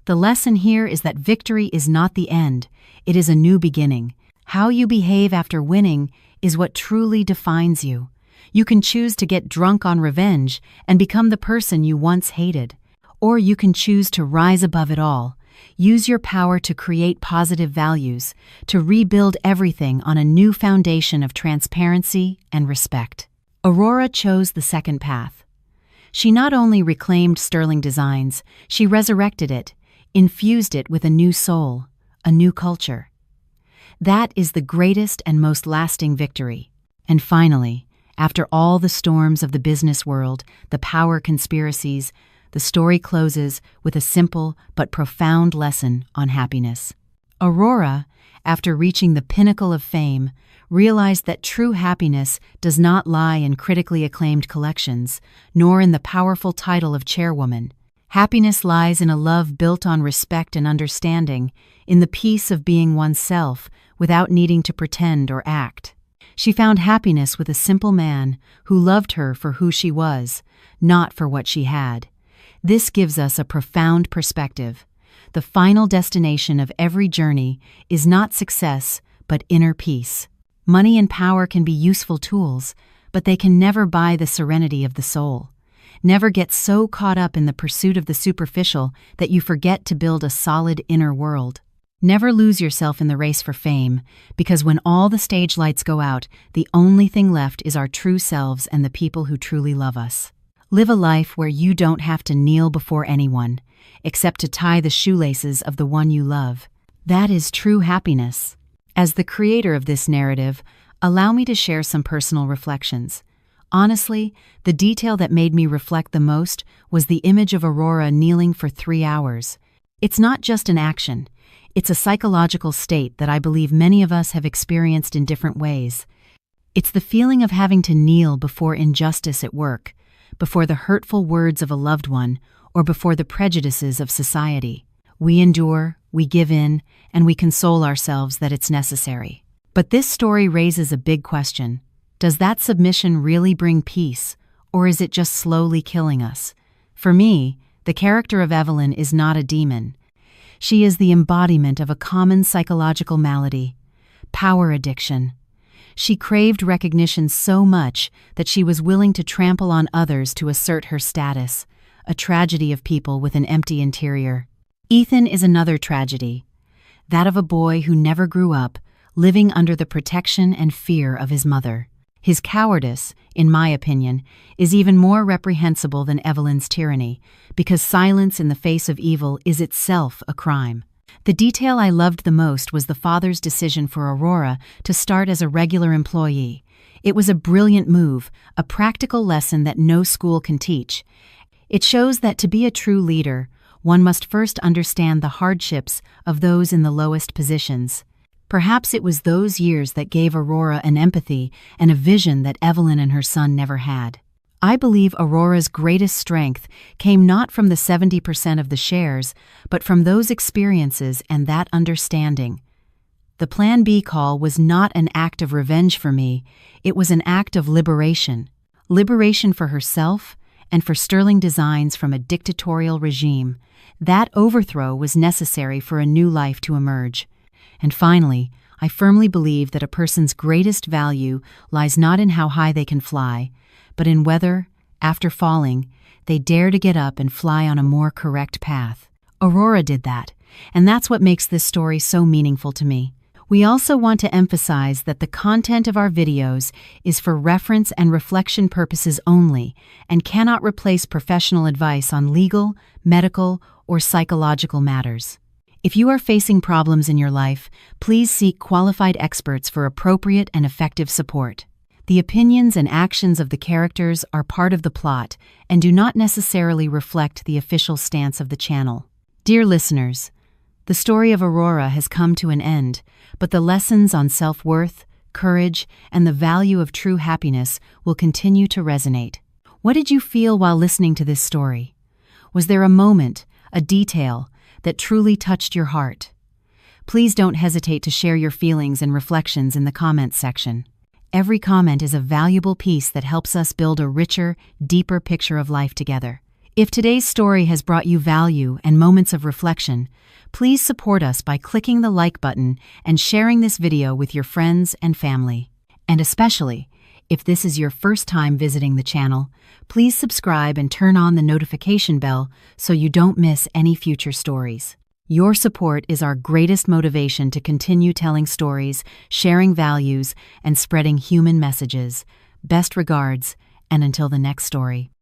The lesson here is that victory is not the end, it is a new beginning. How you behave after winning is what truly defines you. You can choose to get drunk on revenge and become the person you once hated. Or you can choose to rise above it all. Use your power to create positive values, to rebuild everything on a new foundation of transparency and respect. Aurora chose the second path. She not only reclaimed Sterling Designs, she resurrected it, infused it with a new soul, a new culture. That is the greatest and most lasting victory. And finally, after all the storms of the business world, the power conspiracies, the story closes with a simple but profound lesson on happiness. Aurora, after reaching the pinnacle of fame, realized that true happiness does not lie in critically acclaimed collections, nor in the powerful title of chairwoman. Happiness lies in a love built on respect and understanding, in the peace of being oneself without needing to pretend or act. She found happiness with a simple man who loved her for who she was, not for what she had. This gives us a profound perspective. The final destination of every journey is not success, but inner peace. Money and power can be useful tools, but they can never buy the serenity of the soul. Never get so caught up in the pursuit of the superficial that you forget to build a solid inner world. Never lose yourself in the race for fame, because when all the stage lights go out, the only thing left is our true selves and the people who truly love us. Live a life where you don't have to kneel before anyone, except to tie the shoelaces of the one you love. That is true happiness. As the creator of this narrative, allow me to share some personal reflections. Honestly, the detail that made me reflect the most was the image of Aurora kneeling for 3 hours. It's not just an action. It's a psychological state that I believe many of us have experienced in different ways. It's the feeling of having to kneel before injustice at work, before the hurtful words of a loved one, or before the prejudices of society. We endure, we give in, and we console ourselves that it's necessary. But this story raises a big question. Does that submission really bring peace, or is it just slowly killing us? For me, the character of Evelyn is not a demon. She is the embodiment of a common psychological malady, power addiction. She craved recognition so much that she was willing to trample on others to assert her status, a tragedy of people with an empty interior. Ethan is another tragedy, that of a boy who never grew up, living under the protection and fear of his mother. His cowardice, in my opinion, is even more reprehensible than Evelyn's tyranny, because silence in the face of evil is itself a crime. The detail I loved the most was the father's decision for Aurora to start as a regular employee. It was a brilliant move, a practical lesson that no school can teach. It shows that to be a true leader, one must first understand the hardships of those in the lowest positions. Perhaps it was those years that gave Aurora an empathy and a vision that Evelyn and her son never had. I believe Aurora's greatest strength came not from the 70% of the shares, but from those experiences and that understanding. The Plan B call was not an act of revenge for me, it was an act of liberation. Liberation for herself and for Sterling Designs from a dictatorial regime. That overthrow was necessary for a new life to emerge. And finally, I firmly believe that a person's greatest value lies not in how high they can fly, but in whether, after falling, they dare to get up and fly on a more correct path. Aurora did that, and that's what makes this story so meaningful to me. We also want to emphasize that the content of our videos is for reference and reflection purposes only and cannot replace professional advice on legal, medical, or psychological matters. If you are facing problems in your life, please seek qualified experts for appropriate and effective support. The opinions and actions of the characters are part of the plot and do not necessarily reflect the official stance of the channel. Dear listeners, the story of Aurora has come to an end, but the lessons on self-worth, courage, and the value of true happiness will continue to resonate. What did you feel while listening to this story? Was there a moment, a detail, that truly touched your heart? Please don't hesitate to share your feelings and reflections in the comments section. Every comment is a valuable piece that helps us build a richer, deeper picture of life together. If today's story has brought you value and moments of reflection, please support us by clicking the like button and sharing this video with your friends and family. And especially, If this is your first time visiting the channel, please subscribe and turn on the notification bell so you don't miss any future stories. Your support is our greatest motivation to continue telling stories, sharing values, and spreading human messages. Best regards, and until the next story.